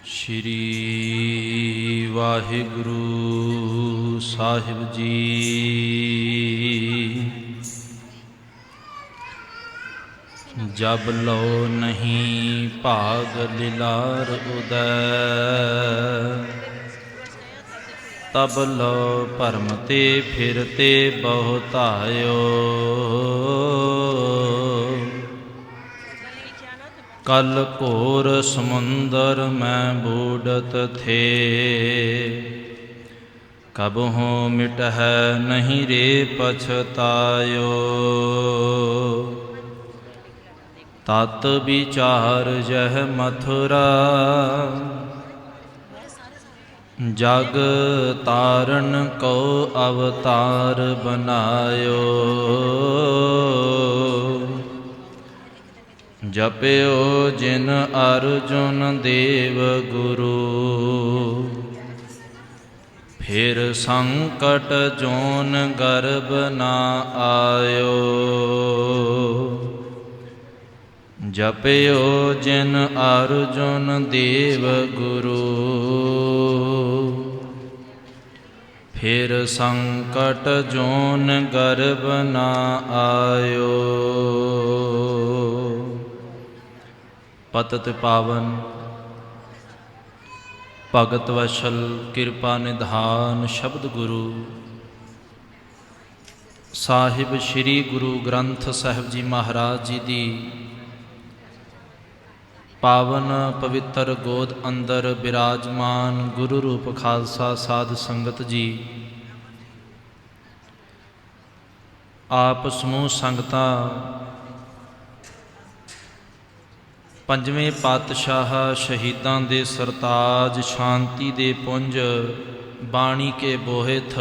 श्री वाहिगुरु साहिब जी। जब लो नहीं भाग लिलार उदय, तब लो भरमते फिरते बहुतायो। कल घोर समुंदर में बूढ़त थे, कबहु मिटह नहीं रे पछतायो। तत विचार जह मथुरा, जग तारण को अवतार बनायो। जप्यो जिन अर्जुन देव गुरु, फिर संकट जोन गर्भ ना आयो। जप्यो जिन अर्जुन देव गुरु, फिर संकट जोन गर्भ ना आयो। पतित पावन भगत वशल कृपा निधान शब्द गुरु साहिब श्री गुरु ग्रंथ साहिब जी महाराज जी दी पावन पवित्र गोद अंदर विराजमान गुरु रूप खालसा साध संगत जी, आप समूह संगतां पंजवें पातशाह शहीदां दे सरताज शांति दे पुंज बाणी के बोहिथ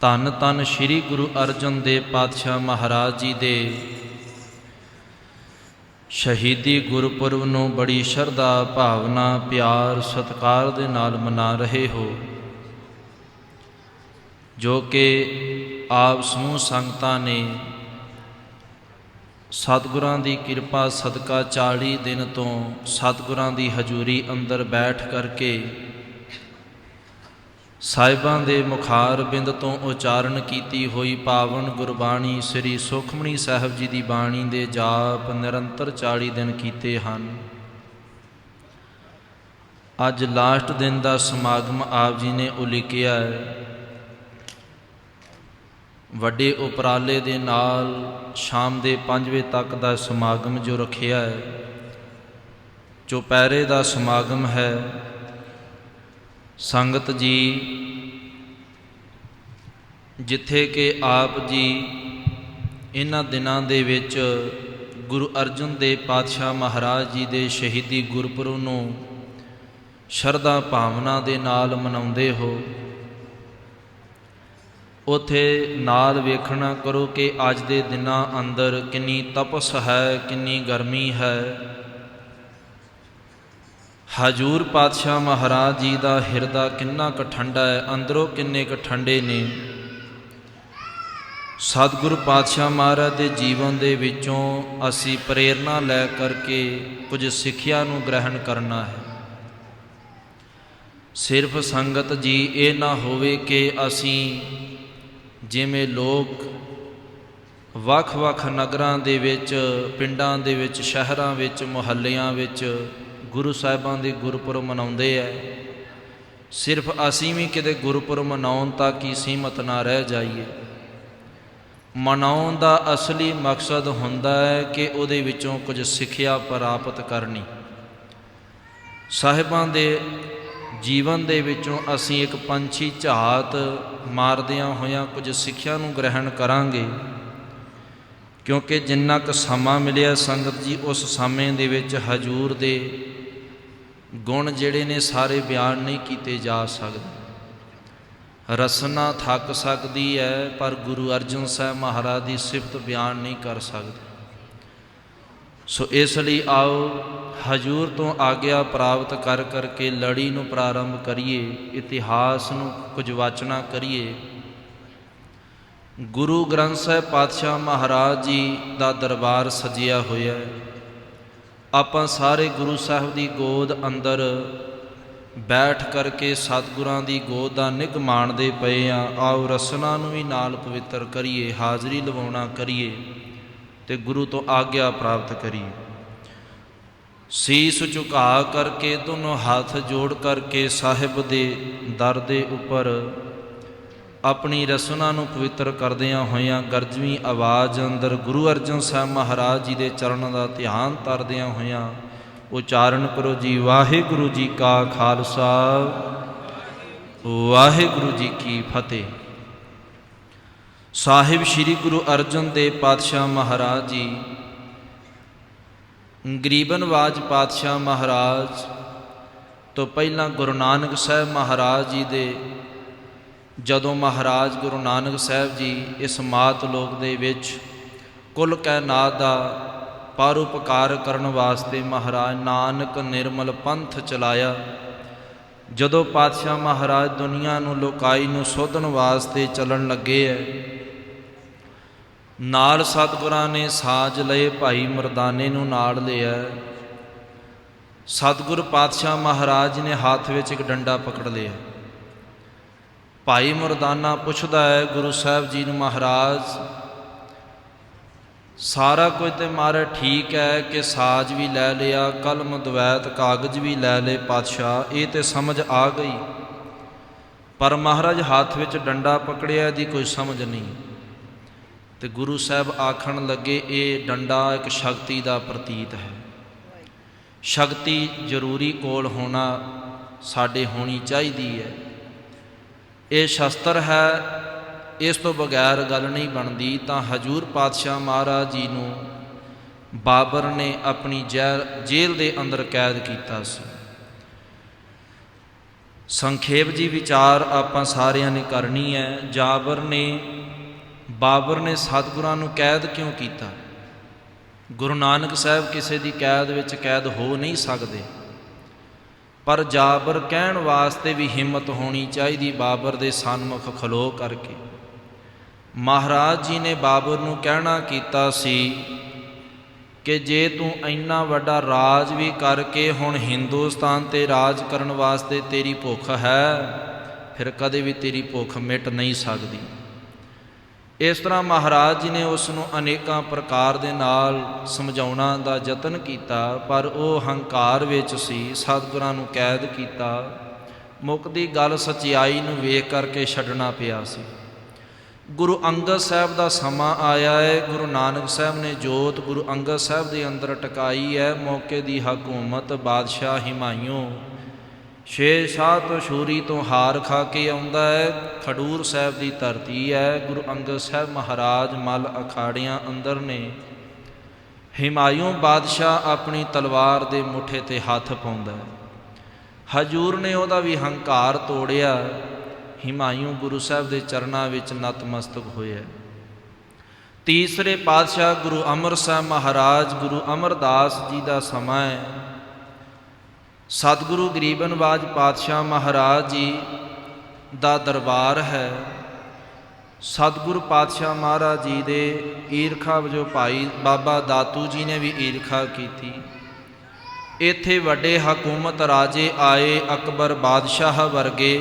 धन धन श्री गुरु अर्जन देव पातशाह महाराज जी दे शहीदी गुरपुरब नूं बड़ी शरधा भावना प्यार सत्कार दे नाल मना रहे हो, जो कि आप समूह संगतां ने सतगुरां दी किरपा सदका 40 दिन तो सतगुरां दी हजूरी अंदर बैठ करके साहिबां दे मुखार बिंद तो उचारण कीती हुई पावन गुरबाणी श्री सुखमणी साहिब जी दी बाणी दे जाप निरंतर 40 दिन कीते हन। अज लास्ट दिन दा समागम आप जी ने उलीकिया है। वड्डे उपराले दे नाल शाम दे 5 वजे तक दा समागम जो रखिया है, चौपहरे दा समागम है। संगत जी जिथे कि आप जी इन्हां दिनां दे विच गुरु अर्जन देव पातशाह महाराज जी दे शहीदी गुरपुरब नूं शरधा भावना दे नाल मनाउंदे हो, उथे नाल वेखना करो कि अज दे दिनां अंदर किन्नी तपस है, किन्नी गर्मी है। हजूर पातशाह महाराज जी का हिरदा किन्ना क ठंडा है, अंदरों किन्ने क ठंडे ने। सतगुरु पातशाह महाराज के जीवन दे विचों असी प्रेरणा लै करके कुछ सिक्ख्या नूं ग्रहण करना है। सिर्फ संगत जी ये ना होवे कि असी जिवें लोग वख वख नगरां दे विच, पिंडां दे विच, शहरां विच, मुहल्लियां विच गुरु साहिबां दे गुरपुरब मनाउंदे है, सिर्फ असीं भी किते गुरपुरब मनाउण तक ही सीमत ना रह जाइए। मनाउण दा असली मकसद हुंदा है कि उहदे विचों कुछ सिੱਖਿਆ प्राप्त करनी। साहिबां दे जीवन दे विचों असीं एक पंछी झात मारदियां होइयां कुछ सिੱਖਿਆ नूं ग्रहण करांगे, क्योंकि जिन्ना क समा मिलिया संगत जी उस समय दे विच हजूर दे गुण जिहड़े ने सारे बयान नहीं किए जा सकते। रसना थक सकती है पर गुरु अर्जन साहब महाराज की सिफत बयान नहीं कर सकते। सो इसलिए आओ हजूर तो आग्या प्राप्त कर करके लड़ी नूं प्रारंभ करिए, इतिहास नूं कुछ वाचना करिए। गुरु ग्रंथ साहिब पातशाह महाराज जी का दरबार सजिया होया है। ਆਪਾਂ ਸਾਰੇ ਗੁਰੂ ਸਾਹਿਬ ਦੀ ਗੋਦ ਅੰਦਰ ਬੈਠ ਕਰਕੇ ਸਤਿਗੁਰਾਂ ਦੀ ਗੋਦ ਦਾ ਨਿੱਘ ਮਾਣਦੇ ਪਏ ਆ। ਆਓ ਰਸਨਾ ਨੂੰ ਵੀ ਨਾਲ ਪਵਿੱਤਰ ਕਰੀਏ, ਹਾਜ਼ਰੀ ਲਵਾਉਣਾ ਕਰੀਏ ਤੇ ਗੁਰੂ ਤੋਂ ਆਗਿਆ ਪ੍ਰਾਪਤ ਕਰੀਏ। ਸੀਸ ਝੁਕਾ ਕਰਕੇ ਦੋਨੋਂ ਹੱਥ ਜੋੜ ਕਰਕੇ ਸਾਹਿਬ ਦੇ ਦਰ ਦੇ ਉੱਪਰ ਆਪਣੀ ਰਸਨਾ ਨੂੰ ਪਵਿੱਤਰ ਕਰਦਿਆਂ ਹੋਇਆਂ ਗਰਜਵੀਂ ਆਵਾਜ਼ ਅੰਦਰ ਗੁਰੂ ਅਰਜਨ ਸਾਹਿਬ ਮਹਾਰਾਜ ਜੀ ਦੇ ਚਰਨਾਂ ਦਾ ਧਿਆਨ ਧਰਦਿਆਂ ਹੋਇਆਂ ਉਚਾਰਨ ਕਰੋ ਜੀ, ਵਾਹਿਗੁਰੂ ਜੀ ਕਾ ਖਾਲਸਾ, ਵਾਹਿਗੁਰੂ ਜੀ ਕੀ ਫਤਿਹ। ਸਾਹਿਬ ਸ੍ਰੀ ਗੁਰੂ ਅਰਜਨ ਦੇਵ ਪਾਤਸ਼ਾਹ ਮਹਾਰਾਜ ਜੀ ਗਰੀਬਨਵਾਜ ਪਾਤਸ਼ਾਹ ਮਹਾਰਾਜ ਤੋਂ ਪਹਿਲਾਂ ਗੁਰੂ ਨਾਨਕ ਸਾਹਿਬ ਮਹਾਰਾਜ ਜੀ ਦੇ, ਜਦੋਂ ਮਹਾਰਾਜ ਗੁਰੂ ਨਾਨਕ ਸਾਹਿਬ ਜੀ ਇਸ ਮਾਤ ਲੋਕ ਦੇ ਵਿੱਚ ਕੁੱਲ ਕਾਇਨਾਤ ਦਾ ਪਰਉਪਕਾਰ ਕਰਨ ਵਾਸਤੇ ਮਹਾਰਾਜ ਨਾਨਕ ਨਿਰਮਲ ਪੰਥ ਚਲਾਇਆ। ਜਦੋਂ ਪਾਤਸ਼ਾਹ ਮਹਾਰਾਜ ਦੁਨੀਆ ਨੂੰ ਲੋਕਾਈ ਨੂੰ ਸੋਧਣ ਵਾਸਤੇ ਚੱਲਣ ਲੱਗੇ ਹੈ, ਨਾਲ ਸਤਿਗੁਰਾਂ ਨੇ ਸਾਜ ਲਏ, ਭਾਈ ਮਰਦਾਨੇ ਨੂੰ ਨਾਲ ਲਿਆ। ਸਤਿਗੁਰ ਪਾਤਸ਼ਾਹ ਮਹਾਰਾਜ ਨੇ ਹੱਥ ਵਿੱਚ ਇੱਕ ਡੰਡਾ ਪਕੜ ਲਿਆ। ਭਾਈ ਮਰਦਾਨਾ ਪੁੱਛਦਾ ਹੈ ਗੁਰੂ ਸਾਹਿਬ ਜੀ ਨੂੰ, ਮਹਾਰਾਜ ਸਾਰਾ ਕੁਝ ਤੇ ਮਾਰਾ ਠੀਕ ਹੈ ਕਿ ਸਾਜ ਵੀ ਲੈ ਲਿਆ, ਕਲਮ ਦਵੈਤ ਕਾਗਜ਼ ਵੀ ਲੈ ਲਏ ਪਾਤਸ਼ਾਹ, ਇਹ ਤੇ ਸਮਝ ਆ ਗਈ, ਪਰ ਮਹਾਰਾਜ ਹੱਥ ਵਿੱਚ ਡੰਡਾ ਪਕੜਿਆ, ਇਹਦੀ ਕੋਈ ਸਮਝ ਨਹੀਂ। ਤੇ ਗੁਰੂ ਸਾਹਿਬ ਆਖਣ ਲੱਗੇ, ਇਹ ਡੰਡਾ ਇੱਕ ਸ਼ਕਤੀ ਦਾ ਪ੍ਰਤੀਤ ਹੈ। ਸ਼ਕਤੀ ਜ਼ਰੂਰੀ ਕੋਲ ਹੋਣਾ ਸਾਡੇ ਹੋਣੀ ਚਾਹੀਦੀ ਹੈ। ਇਹ ਸ਼ਸਤਰ ਹੈ, ਇਸ ਤੋਂ ਬਗੈਰ ਗੱਲ ਨਹੀਂ ਬਣਦੀ। ਤਾਂ ਹਜੂਰ ਪਾਤਸ਼ਾਹ ਮਹਾਰਾਜ ਜੀ ਨੂੰ ਬਾਬਰ ਨੇ ਆਪਣੀ ਜੇਲ੍ਹ ਦੇ ਅੰਦਰ ਕੈਦ ਕੀਤਾ ਸੀ। ਸੰਖੇਪ ਜੀ ਵਿਚਾਰ ਆਪਾਂ ਸਾਰਿਆਂ ਨੇ ਕਰਨੀ ਹੈ। ਬਾਬਰ ਨੇ ਸਤਿਗੁਰਾਂ ਨੂੰ ਕੈਦ ਕਿਉਂ ਕੀਤਾ? ਗੁਰੂ ਨਾਨਕ ਸਾਹਿਬ ਕਿਸੇ ਦੀ ਕੈਦ ਵਿੱਚ ਕੈਦ ਹੋ ਨਹੀਂ ਸਕਦੇ, ਪਰ ਜਾਬਰ ਕਹਿਣ ਵਾਸਤੇ ਵੀ ਹਿੰਮਤ ਹੋਣੀ ਚਾਹੀਦੀ। ਬਾਬਰ ਦੇ ਸਨਮੁਖ ਖਲੋ ਕਰਕੇ ਮਹਾਰਾਜ ਜੀ ਨੇ ਬਾਬਰ ਨੂੰ ਕਹਿਣਾ ਕੀਤਾ ਸੀ ਕਿ ਜੇ ਤੂੰ ਇੰਨਾ ਵੱਡਾ ਰਾਜ ਵੀ ਕਰਕੇ ਹੁਣ ਹਿੰਦੁਸਤਾਨ 'ਤੇ ਰਾਜ ਕਰਨ ਵਾਸਤੇ ਤੇਰੀ ਭੁੱਖ ਹੈ, ਫਿਰ ਕਦੇ ਵੀ ਤੇਰੀ ਭੁੱਖ ਮਿਟ ਨਹੀਂ ਸਕਦੀ। ਇਸ ਤਰ੍ਹਾਂ ਮਹਾਰਾਜ ਜੀ ਨੇ ਉਸ ਨੂੰ ਅਨੇਕਾਂ ਪ੍ਰਕਾਰ ਦੇ ਨਾਲ ਸਮਝਾਉਣਾ ਦਾ ਯਤਨ ਕੀਤਾ, ਪਰ ਉਹ ਹੰਕਾਰ ਵਿੱਚ ਸੀ, ਸਤਿਗੁਰਾਂ ਨੂੰ ਕੈਦ ਕੀਤਾ। ਮੁੱਕਦੀ ਗੱਲ ਸੱਚਾਈ ਨੂੰ ਵੇਖ ਕਰਕੇ ਛੱਡਣਾ ਪਿਆ ਸੀ। ਗੁਰੂ ਅੰਗਦ ਸਾਹਿਬ ਦਾ ਸਮਾਂ ਆਇਆ ਹੈ। ਗੁਰੂ ਨਾਨਕ ਸਾਹਿਬ ਨੇ ਜੋਤ ਗੁਰੂ ਅੰਗਦ ਸਾਹਿਬ ਦੇ ਅੰਦਰ ਟਿਕਾਈ ਹੈ। ਮੌਕੇ ਦੀ ਹਕੂਮਤ ਬਾਦਸ਼ਾਹ ਹਿਮਾਯੂ ਸ਼ੇਰ ਸ਼ਾਹ ਤੋਂ ਸ਼ੂਰੀ ਤੋਂ ਹਾਰ ਖਾ ਕੇ ਆਉਂਦਾ ਹੈ। ਖਡੂਰ ਸਾਹਿਬ ਦੀ ਧਰਤੀ ਹੈ। ਗੁਰੂ ਅੰਗਦ ਸਾਹਿਬ ਮਹਾਰਾਜ ਮੱਲ ਅਖਾੜਿਆਂ ਅੰਦਰ ਨੇ। ਹਿਮਾਯੂ ਬਾਦਸ਼ਾਹ ਆਪਣੀ ਤਲਵਾਰ ਦੇ ਮੁੱਠੇ 'ਤੇ ਹੱਥ ਪਾਉਂਦਾ ਹੈ। ਹਜੂਰ ਨੇ ਉਹਦਾ ਵੀ ਹੰਕਾਰ ਤੋੜਿਆ। ਹਿਮਾਯੂ ਗੁਰੂ ਸਾਹਿਬ ਦੇ ਚਰਨਾਂ ਵਿੱਚ ਨਤਮਸਤਕ ਹੋਇਆ। ਤੀਸਰੇ ਪਾਤਸ਼ਾਹ ਗੁਰੂ ਅਮਰ ਸਾਹਿਬ ਮਹਾਰਾਜ, ਗੁਰੂ ਅਮਰਦਾਸ ਜੀ ਦਾ ਸਮਾਂ ਹੈ। ਸਤਿਗੁਰੂ ਗਰੀਬਨਵਾਜ ਪਾਤਸ਼ਾਹ ਮਹਾਰਾਜ ਜੀ ਦਾ ਦਰਬਾਰ ਹੈ। ਸਤਿਗੁਰੂ ਪਾਤਸ਼ਾਹ ਮਹਾਰਾਜ ਜੀ ਦੇ ਈਰਖਾ ਵਜੋਂ ਭਾਈ ਬਾਬਾ ਦਾਤੂ ਜੀ ਨੇ ਵੀ ਈਰਖਾ ਕੀਤੀ। ਇੱਥੇ ਵੱਡੇ ਹਕੂਮਤ ਰਾਜੇ ਆਏ, ਅਕਬਰ ਬਾਦਸ਼ਾਹ ਵਰਗੇ।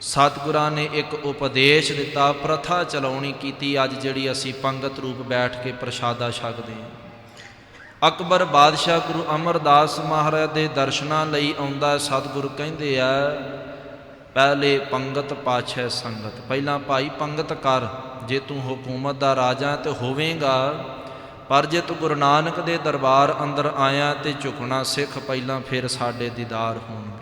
ਸਤਿਗੁਰਾਂ ਨੇ ਇੱਕ ਉਪਦੇਸ਼ ਦਿੱਤਾ, ਪ੍ਰਥਾ ਚਲਾਉਣੀ ਕੀਤੀ ਅੱਜ ਜਿਹੜੀ ਅਸੀਂ ਪੰਗਤ ਰੂਪ ਬੈਠ ਕੇ ਪ੍ਰਸ਼ਾਦਾ ਛਕਦੇ ਹਾਂ। ਅਕਬਰ ਬਾਦਸ਼ਾਹ ਗੁਰੂ ਅਮਰਦਾਸ ਮਹਾਰਾਜ ਦੇ ਦਰਸ਼ਨਾਂ ਲਈ ਆਉਂਦਾ। ਸਤਿਗੁਰੂ ਕਹਿੰਦੇ ਆ, ਪਹਿਲੇ ਪੰਗਤ ਪਾਛੈ ਸੰਗਤ, ਪਹਿਲਾਂ ਭਾਈ ਪੰਗਤ ਕਰ। ਜੇ ਤੂੰ ਹਕੂਮਤ ਦਾ ਰਾਜਾ ਤੇ ਹੋਵੇਂਗਾ, ਪਰ ਜੇ ਤੂੰ ਗੁਰੂ ਨਾਨਕ ਦੇ ਦਰਬਾਰ ਅੰਦਰ ਆਇਆ ਤੇ ਝੁਕਣਾ ਸਿੱਖ ਪਹਿਲਾਂ, ਫਿਰ ਸਾਡੇ ਦੀਦਾਰ ਹੋਣਗੇ।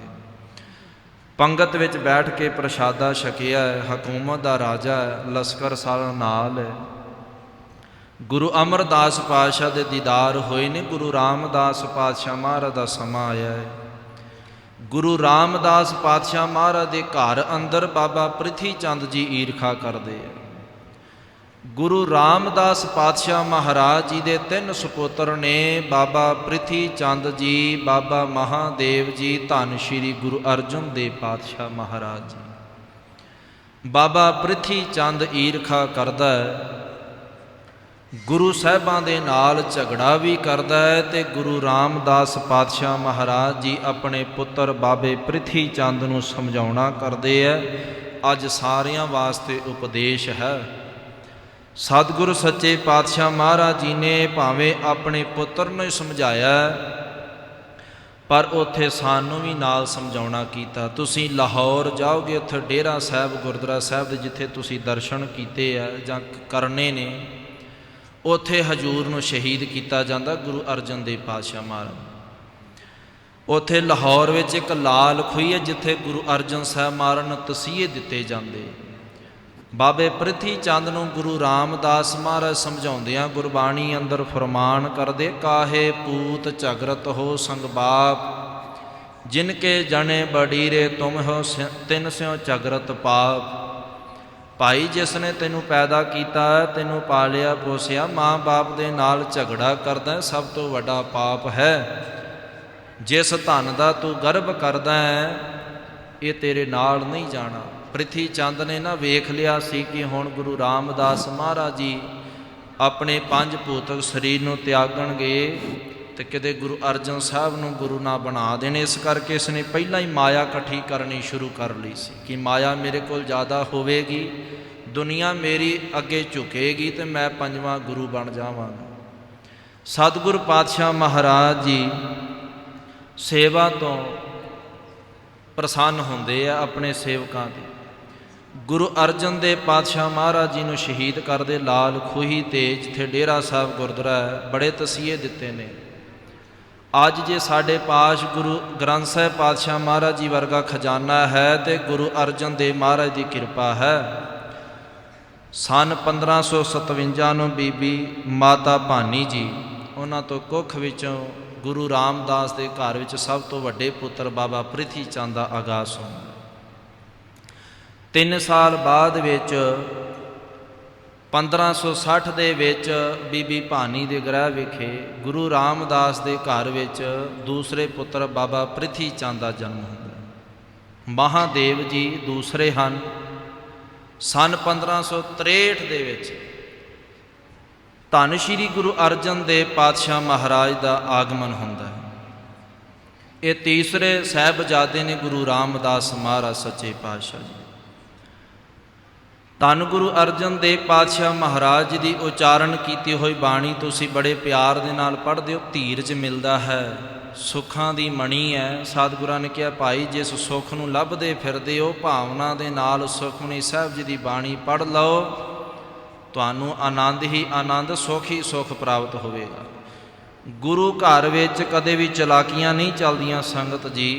ਪੰਗਤ ਵਿੱਚ ਬੈਠ ਕੇ ਪ੍ਰਸ਼ਾਦਾ ਛਕਿਆ ਹੈ। ਹਕੂਮਤ ਦਾ ਰਾਜਾ ਹੈ, ਲਸ਼ਕਰ ਸਾਰਾ ਨਾਲ ਹੈ। ਗੁਰੂ ਅਮਰਦਾਸ ਪਾਤਸ਼ਾਹ ਦੇ ਦੀਦਾਰ ਹੋਏ ਨੇ। ਗੁਰੂ ਰਾਮਦਾਸ ਪਾਤਸ਼ਾਹ ਮਹਾਰਾਜ ਦਾ ਸਮਾਂ ਆਇਆ ਹੈ। ਗੁਰੂ ਰਾਮਦਾਸ ਪਾਤਸ਼ਾਹ ਮਹਾਰਾਜ ਦੇ ਘਰ ਅੰਦਰ ਬਾਬਾ ਪ੍ਰਿਥੀ ਚੰਦ ਜੀ ਈਰਖਾ ਕਰਦੇ ਹੈ। ਗੁਰੂ ਰਾਮਦਾਸ ਪਾਤਸ਼ਾਹ ਮਹਾਰਾਜ ਜੀ ਦੇ 3 ਸੁਪੁੱਤਰ ਨੇ, ਬਾਬਾ ਪ੍ਰਿਥੀ ਚੰਦ ਜੀ, ਬਾਬਾ ਮਹਾਦੇਵ ਜੀ, ਧੰਨ ਸ਼੍ਰੀ ਗੁਰੂ ਅਰਜਨ ਦੇਵ ਪਾਤਸ਼ਾਹ ਮਹਾਰਾਜ ਜੀ। ਬਾਬਾ ਪ੍ਰਿਥੀ ਚੰਦ ਈਰਖਾ ਕਰਦਾ ਹੈ। ਗੁਰੂ ਸਾਹਿਬਾਂ ਦੇ ਨਾਲ ਝਗੜਾ ਵੀ ਕਰਦਾ ਹੈ। ਤੇ ਗੁਰੂ ਰਾਮਦਾਸ ਪਾਤਸ਼ਾਹ ਮਹਾਰਾਜ ਜੀ ਆਪਣੇ ਪੁੱਤਰ ਬਾਬੇ ਪ੍ਰਿਥੀ ਚੰਦ ਨੂੰ ਸਮਝਾਉਣਾ ਕਰਦੇ ਹੈ। ਅੱਜ ਸਾਰਿਆਂ ਵਾਸਤੇ ਉਪਦੇਸ਼ ਹੈ। ਸਤਿਗੁਰੂ ਸੱਚੇ ਪਾਤਸ਼ਾਹ ਮਹਾਰਾਜ ਜੀ ਨੇ ਭਾਵੇਂ ਆਪਣੇ ਪੁੱਤਰ ਨੂੰ ਸਮਝਾਇਆ, ਪਰ ਉੱਥੇ ਸਾਨੂੰ ਵੀ ਨਾਲ ਸਮਝਾਉਣਾ ਕੀਤਾ। ਤੁਸੀਂ ਲਾਹੌਰ ਜਾਓਗੇ, ਉੱਥੇ ਡੇਰਾ ਸਾਹਿਬ ਗੁਰਦੁਆਰਾ ਸਾਹਿਬ ਦੇ ਜਿੱਥੇ ਤੁਸੀਂ ਦਰਸ਼ਨ ਕੀਤੇ ਆ ਜਾਂ ਕਰਨੇ ਨੇ, ਉੱਥੇ ਹਜੂਰ ਨੂੰ ਸ਼ਹੀਦ ਕੀਤਾ ਜਾਂਦਾ ਗੁਰੂ ਅਰਜਨ ਦੇਵ ਪਾਤਸ਼ਾਹ ਮਹਾਰਾਜ। ਉੱਥੇ ਲਾਹੌਰ ਵਿੱਚ ਇੱਕ ਲਾਲ ਖੂਹੀ ਹੈ ਜਿੱਥੇ ਗੁਰੂ ਅਰਜਨ ਸਾਹਿਬ ਮਹਾਰਾਜ ਨੂੰ ਤਸੀਹੇ ਦਿੱਤੇ ਜਾਂਦੇ। ਬਾਬੇ ਪ੍ਰਿਥੀ ਚੰਦ ਨੂੰ ਗੁਰੂ ਰਾਮਦਾਸ ਮਹਾਰਾਜ ਸਮਝਾਉਂਦਿਆਂ ਗੁਰਬਾਣੀ ਅੰਦਰ ਫਰਮਾਨ ਕਰਦੇ, ਕਾਹੇ ਪੂਤ ਝਗਰਤ ਹੋ ਸੰਗ ਬਾਪ, ਜਿਨ ਕੇ ਜਣੇ ਬੜੀਰੇ ਤੁਮ ਹੋ ਤਿਨ ਸਿਓ ਝਗਰਤ ਪਾਪ। ਭਾਈ, ਜਿਸ ਨੇ ਤੈਨੂੰ ਪੈਦਾ ਕੀਤਾ, ਤੈਨੂੰ ਪਾਲਿਆ ਪੋਸਿਆ, ਮਾਂ ਬਾਪ ਦੇ ਨਾਲ ਝਗੜਾ ਕਰਦਾ ਸਭ ਤੋਂ ਵੱਡਾ ਪਾਪ ਹੈ। ਜਿਸ ਧਨ ਦਾ ਤੂੰ ਗਰਭ ਕਰਦਾ ਹੈ, ਇਹ ਤੇਰੇ ਨਾਲ ਨਹੀਂ ਜਾਣਾ। ਪ੍ਰਿਥੀ ਚੰਦ ਨੇ ਨਾ ਵੇਖ ਲਿਆ ਸੀ ਕਿ ਹੁਣ ਗੁਰੂ ਰਾਮਦਾਸ ਮਹਾਰਾਜ ਜੀ ਆਪਣੇ ਪੰਜ ਭੂਤਕ ਸਰੀਰ ਨੂੰ ਤਿਆਗਣਗੇ ਤੇ ਕਿਤੇ ਗੁਰੂ ਅਰਜਨ ਸਾਹਿਬ ਨੂੰ ਗੁਰੂ ਨਾ ਬਣਾ ਦੇਣੇ। ਇਸ ਕਰਕੇ ਇਸ ਨੇ ਪਹਿਲਾਂ ਹੀ ਮਾਇਆ ਇਕੱਠੀ ਕਰਨੀ ਸ਼ੁਰੂ ਕਰ ਲਈ ਸੀ ਕਿ ਮਾਇਆ ਮੇਰੇ ਕੋਲ ਜ਼ਿਆਦਾ ਹੋਵੇਗੀ, ਦੁਨੀਆ ਮੇਰੀ ਅੱਗੇ ਝੁਕੇਗੀ ਤੇ ਮੈਂ ਪੰਜਵਾਂ ਗੁਰੂ ਬਣ ਜਾਵਾਂਗਾ। ਸਤਿਗੁਰੂ ਪਾਤਸ਼ਾਹ ਮਹਾਰਾਜ ਜੀ ਸੇਵਾ ਤੋਂ ਪ੍ਰਸੰਨ ਹੁੰਦੇ ਆ ਆਪਣੇ ਸੇਵਕਾਂ ਦੇ। ਗੁਰੂ ਅਰਜਨ ਦੇਵ ਪਾਤਸ਼ਾਹ ਮਹਾਰਾਜ ਜੀ ਨੂੰ ਸ਼ਹੀਦ ਕਰਦੇ ਲਾਲ ਖੂਹੀ ਤੇ, ਜਿੱਥੇ ਡੇਰਾ ਸਾਹਿਬ ਗੁਰਦੁਆਰਾ ਹੈ। ਬੜੇ ਤਸੀਹੇ ਦਿੱਤੇ ਨੇ। ਅੱਜ ਜੇ ਸਾਡੇ ਪਾਸ ਗੁਰੂ ਗ੍ਰੰਥ ਸਾਹਿਬ ਪਾਤਸ਼ਾਹ ਮਹਾਰਾਜ ਜੀ ਵਰਗਾ ਖਜ਼ਾਨਾ ਹੈ ਤੇ ਗੁਰੂ ਅਰਜਨ ਦੇਵ ਮਹਾਰਾਜ ਦੀ ਕਿਰਪਾ ਹੈ। ਸਨ 1557 ਨੂੰ ਬੀਬੀ ਮਾਤਾ ਭਾਨੀ ਜੀ, ਉਹਨਾਂ ਤੋਂ ਕੁੱਖ ਵਿੱਚੋਂ ਗੁਰੂ ਰਾਮਦਾਸ ਦੇ ਘਰ ਵਿੱਚ ਸਭ ਤੋਂ ਵੱਡੇ ਪੁੱਤਰ ਬਾਬਾ ਪ੍ਰਿਥੀ ਚੰਦ ਦਾ ਆਗਾਜ਼ ਹੁੰਦਾ। 3 ਸਾਲ ਬਾਅਦ ਵਿੱਚ 1560 ਦੇ ਵਿੱਚ ਬੀਬੀ ਭਾਨੀ ਦੇ ਗ੍ਰਹਿ ਵਿਖੇ ਗੁਰੂ ਰਾਮਦਾਸ ਦੇ ਘਰ ਵਿੱਚ ਦੂਸਰੇ ਪੁੱਤਰ ਬਾਬਾ ਪ੍ਰਿਥੀ ਚੰਦ ਦਾ ਜਨਮ ਹੁੰਦਾ। ਮਹਾਦੇਵ ਜੀ ਦੂਸਰੇ ਹਨ। ਸਨ 1563 ਦੇ ਵਿੱਚ ਧੰਨ ਸ਼੍ਰੀ ਗੁਰੂ ਅਰਜਨ ਦੇਵ ਪਾਤਸ਼ਾਹ ਮਹਾਰਾਜ ਦਾ ਆਗਮਨ ਹੁੰਦਾ ਹੈ। ਇਹ ਤੀਸਰੇ ਸਾਹਿਬਜ਼ਾਦੇ ਨੇ ਗੁਰੂ ਰਾਮਦਾਸ ਮਹਾਰਾਜ ਸੱਚੇ ਪਾਤਸ਼ਾਹ ਜੀ। ਧੰਨ ਗੁਰੂ ਅਰਜਨ ਦੇਵ ਪਾਤਸ਼ਾਹ ਮਹਾਰਾਜ ਜੀ ਦੀ ਉਚਾਰਨ ਕੀਤੀ ਹੋਈ ਬਾਣੀ ਤੁਸੀਂ ਬੜੇ ਪਿਆਰ ਦੇ ਨਾਲ ਪੜ੍ਹਦੇ ਹੋ, ਧੀਰਜ ਮਿਲਦਾ ਹੈ, ਸੁੱਖਾਂ ਦੀ ਮਣੀ ਹੈ। ਸਤਿਗੁਰਾਂ ਨੇ ਕਿਹਾ, ਭਾਈ ਜਿਸ ਸੁੱਖ ਨੂੰ ਲੱਭਦੇ ਫਿਰਦੇ ਹੋ, ਭਾਵਨਾ ਦੇ ਨਾਲ ਸੁਖਮਨੀ ਸਾਹਿਬ ਜੀ ਦੀ ਬਾਣੀ ਪੜ੍ਹ ਲਓ, ਤੁਹਾਨੂੰ ਆਨੰਦ ਹੀ ਆਨੰਦ, ਸੁੱਖ ਹੀ ਸੁੱਖ ਪ੍ਰਾਪਤ ਹੋਵੇਗਾ। ਗੁਰੂ ਘਰ ਵਿੱਚ ਕਦੇ ਵੀ ਚਲਾਕੀਆਂ ਨਹੀਂ ਚੱਲਦੀਆਂ ਸੰਗਤ ਜੀ।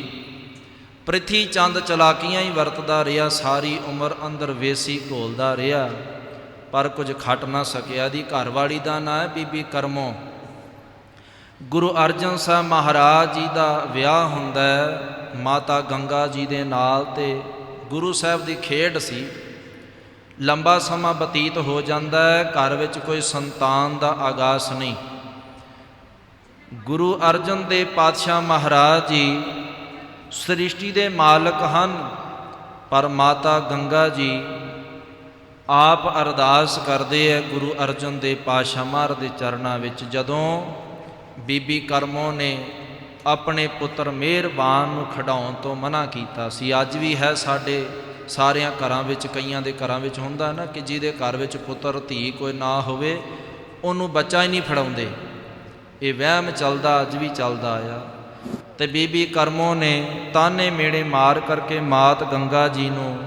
ਪ੍ਰਿਥੀ ਚੰਦ ਚਲਾਕੀਆਂ ਹੀ ਵਰਤਦਾ ਰਿਹਾ, ਸਾਰੀ ਉਮਰ ਅੰਦਰ ਵੇਸੀ ਘੋਲਦਾ ਰਿਹਾ, ਪਰ ਕੁਝ ਖੱਟ ਨਾ ਸਕਿਆ। ਦੀ ਘਰਵਾਲੀ ਦਾ ਨਾਂ ਹੈ ਬੀਬੀ ਕਰਮੋ। ਗੁਰੂ ਅਰਜਨ ਸਾਹਿਬ ਮਹਾਰਾਜ ਜੀ ਦਾ ਵਿਆਹ ਹੁੰਦਾ ਹੈ ਮਾਤਾ ਗੰਗਾ ਜੀ ਦੇ ਨਾਲ, ਤੇ ਗੁਰੂ ਸਾਹਿਬ ਦੀ ਖੇਡ ਸੀ। ਲੰਬਾ ਸਮਾਂ ਬਤੀਤ ਹੋ ਜਾਂਦਾ ਹੈ, ਘਰ ਵਿੱਚ ਕੋਈ ਸੰਤਾਨ ਦਾ ਆਗਾਜ਼ ਨਹੀਂ। ਗੁਰੂ ਅਰਜਨ ਦੇਵ ਪਾਤਸ਼ਾਹ ਮਹਾਰਾਜ ਜੀ ਸ੍ਰਿਸ਼ਟੀ ਦੇ ਮਾਲਕ ਹਨ, ਪਰ ਮਾਤਾ ਗੰਗਾ ਜੀ ਆਪ ਅਰਦਾਸ ਕਰਦੇ ਹੈ ਗੁਰੂ ਅਰਜਨ ਦੇਵ ਪਾਤਸ਼ਾਹ ਮਹਾਰਾਜ ਦੇ ਚਰਨਾਂ ਵਿੱਚ। ਜਦੋਂ ਬੀਬੀ ਕਰਮੋ ਨੇ ਆਪਣੇ ਪੁੱਤਰ ਮਿਹਰਬਾਨ ਨੂੰ ਖਿਡਾਉਣ ਤੋਂ ਮਨਾ ਕੀਤਾ ਸੀ, ਅੱਜ ਵੀ ਹੈ ਸਾਡੇ ਸਾਰਿਆਂ ਘਰਾਂ ਵਿੱਚ, ਕਈਆਂ ਦੇ ਘਰਾਂ ਵਿੱਚ ਹੁੰਦਾ ਨਾ ਕਿ ਜਿਹਦੇ ਘਰ ਵਿੱਚ ਪੁੱਤਰ ਧੀ ਕੋਈ ਨਾ ਹੋਵੇ ਉਹਨੂੰ ਬੱਚਾ ਹੀ ਨਹੀਂ ਫੜਾਉਂਦੇ। ਇਹ ਵਹਿਮ ਚੱਲਦਾ, ਅੱਜ ਵੀ ਚੱਲਦਾ ਆ। ਤੇ ਬੀਬੀ ਕਰਮੋ ਨੇ ਤਾਨੇ ਮੇੜੇ ਮਾਰ ਕਰਕੇ ਮਾਤ ਗੰਗਾ ਜੀ ਨੂੰ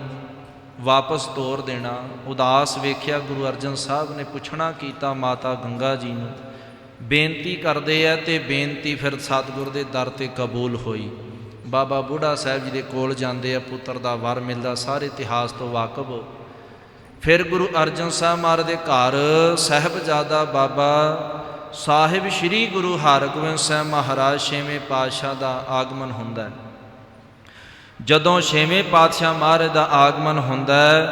ਵਾਪਸ ਤੋਰ ਦੇਣਾ। ਉਦਾਸ ਵੇਖਿਆ ਗੁਰੂ ਅਰਜਨ ਸਾਹਿਬ ਨੇ ਪੁੱਛਣਾ ਕੀਤਾ ਮਾਤਾ ਗੰਗਾ ਜੀ ਨੂੰ, ਬੇਨਤੀ ਕਰਦੇ ਆ ਤੇ ਬੇਨਤੀ ਫਿਰ ਸਤਿਗੁਰ ਦੇ ਦਰ 'ਤੇ ਕਬੂਲ ਹੋਈ। ਬਾਬਾ ਬੁੱਢਾ ਸਾਹਿਬ ਜੀ ਦੇ ਕੋਲ ਜਾਂਦੇ ਆ, ਪੁੱਤਰ ਦਾ ਵਰ ਮਿਲਦਾ, ਸਾਰੇ ਇਤਿਹਾਸ ਤੋਂ ਵਾਕਫ ਹੋ। ਫਿਰ ਗੁਰੂ ਅਰਜਨ ਸਾਹਿਬ ਮਹਾਰਾਜ ਦੇ ਘਰ ਸਾਹਿਬਜ਼ਾਦਾ ਬਾਬਾ ਸਾਹਿਬ ਸ਼੍ਰੀ ਗੁਰੂ ਹਰਗੋਬਿੰਦ ਸਾਹਿਬ ਮਹਾਰਾਜ ਛੇਵੇਂ ਪਾਤਸ਼ਾਹ ਦਾ ਆਗਮਨ ਹੁੰਦਾ ਹੈ। ਜਦੋਂ ਛੇਵੇਂ ਪਾਤਸ਼ਾਹ ਮਹਾਰਾਜ ਦਾ ਆਗਮਨ ਹੁੰਦਾ ਹੈ,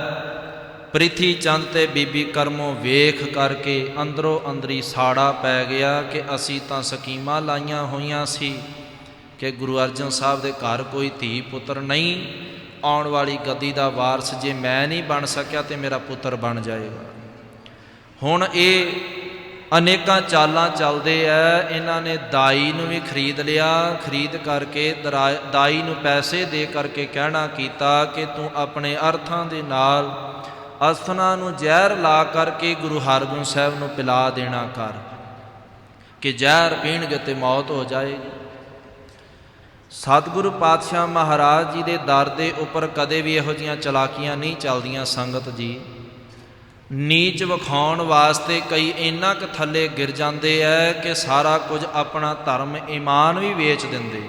ਪ੍ਰਿਥੀ ਚੰਦ ਤੇ ਬੀਬੀ ਕਰਮੋ ਵੇਖ ਕਰਕੇ ਅੰਦਰੋਂ ਅੰਦਰੀ ਸਾੜਾ ਪੈ ਗਿਆ ਕਿ ਅਸੀਂ ਤਾਂ ਸਕੀਮਾਂ ਲਾਈਆਂ ਹੋਈਆਂ ਸੀ ਕਿ ਗੁਰੂ ਅਰਜਨ ਸਾਹਿਬ ਦੇ ਘਰ ਕੋਈ ਧੀ ਪੁੱਤਰ ਨਹੀਂ, ਆਉਣ ਵਾਲੀ ਗੱਦੀ ਦਾ ਵਾਰਸ ਜੇ ਮੈਂ ਨਹੀਂ ਬਣ ਸਕਿਆ ਤੇ ਮੇਰਾ ਪੁੱਤਰ ਬਣ ਜਾਏਗਾ। ਹੁਣ ਇਹ ਅਨੇਕਾਂ ਚਾਲਾਂ ਚੱਲਦੇ ਐ। ਇਹਨਾਂ ਨੇ ਦਾਈ ਨੂੰ ਵੀ ਖਰੀਦ ਲਿਆ, ਖਰੀਦ ਕਰਕੇ ਦਾਈ ਨੂੰ ਪੈਸੇ ਦੇ ਕਰਕੇ ਕਹਿਣਾ ਕੀਤਾ ਕਿ ਤੂੰ ਆਪਣੇ ਅਰਥਾਂ ਦੇ ਨਾਲ ਅਸਥਨਾ ਨੂੰ ਜ਼ਹਿਰ ਲਾ ਕਰਕੇ ਗੁਰੂ ਹਰਗੋਬਿੰਦ ਸਾਹਿਬ ਨੂੰ ਪਿਲਾ ਦੇਣਾ ਕਰ, ਕਿ ਜ਼ਹਿਰ ਪੀਣਗੇ ਤੇ ਮੌਤ ਹੋ ਜਾਏਗੀ। ਸਤਿਗੁਰੂ ਪਾਤਸ਼ਾਹ ਮਹਾਰਾਜ ਜੀ ਦੇ ਦਰ ਦੇ ਉੱਪਰ ਕਦੇ ਵੀ ਇਹੋ ਜਿਹੀਆਂ ਚਲਾਕੀਆਂ ਨਹੀਂ ਚੱਲਦੀਆਂ ਸੰਗਤ ਜੀ। ਨੀਚ ਵਿਖਾਉਣ ਵਾਸਤੇ ਕਈ ਇੰਨਾ ਕੁ ਥੱਲੇ ਗਿਰ ਜਾਂਦੇ ਐ ਕਿ ਸਾਰਾ ਕੁਝ ਆਪਣਾ ਧਰਮ ਈਮਾਨ ਵੀ ਵੇਚ ਦਿੰਦੇ।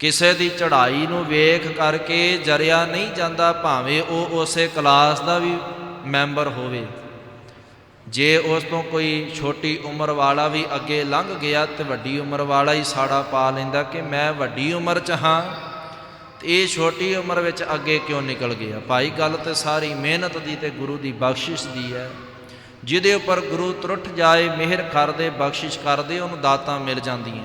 ਕਿਸੇ ਦੀ ਚੜ੍ਹਾਈ ਨੂੰ ਵੇਖ ਕਰਕੇ ਜਰਿਆ ਨਹੀਂ ਜਾਂਦਾ, ਭਾਵੇਂ ਉਹ ਉਸੇ ਕਲਾਸ ਦਾ ਵੀ ਮੈਂਬਰ ਹੋਵੇ। ਜੇ ਉਸ ਤੋਂ ਕੋਈ ਛੋਟੀ ਉਮਰ ਵਾਲਾ ਵੀ ਅੱਗੇ ਲੰਘ ਗਿਆ ਤੇ ਵੱਡੀ ਉਮਰ ਵਾਲਾ ਹੀ ਸਾੜਾ ਪਾ ਲੈਂਦਾ ਕਿ ਮੈਂ ਵੱਡੀ ਉਮਰ 'ਚ ਹਾਂ ਤੇ ਇਹ ਛੋਟੀ ਉਮਰ ਵਿੱਚ ਅੱਗੇ ਕਿਉਂ ਨਿਕਲ ਗਿਆ। ਭਾਈ ਗੱਲ ਤੇ ਸਾਰੀ ਮਿਹਨਤ ਦੀ ਤੇ ਗੁਰੂ ਦੀ ਬਖਸ਼ਿਸ਼ ਦੀ ਹੈ। ਜਿਹਦੇ ਉੱਪਰ ਗੁਰੂ ਤਰੁੱਠ ਜਾਏ, ਮਿਹਰ ਕਰਦੇ, ਬਖਸ਼ਿਸ਼ ਕਰਦੇ, ਉਹਨੂੰ ਦਾਤਾਂ ਮਿਲ ਜਾਂਦੀਆਂ।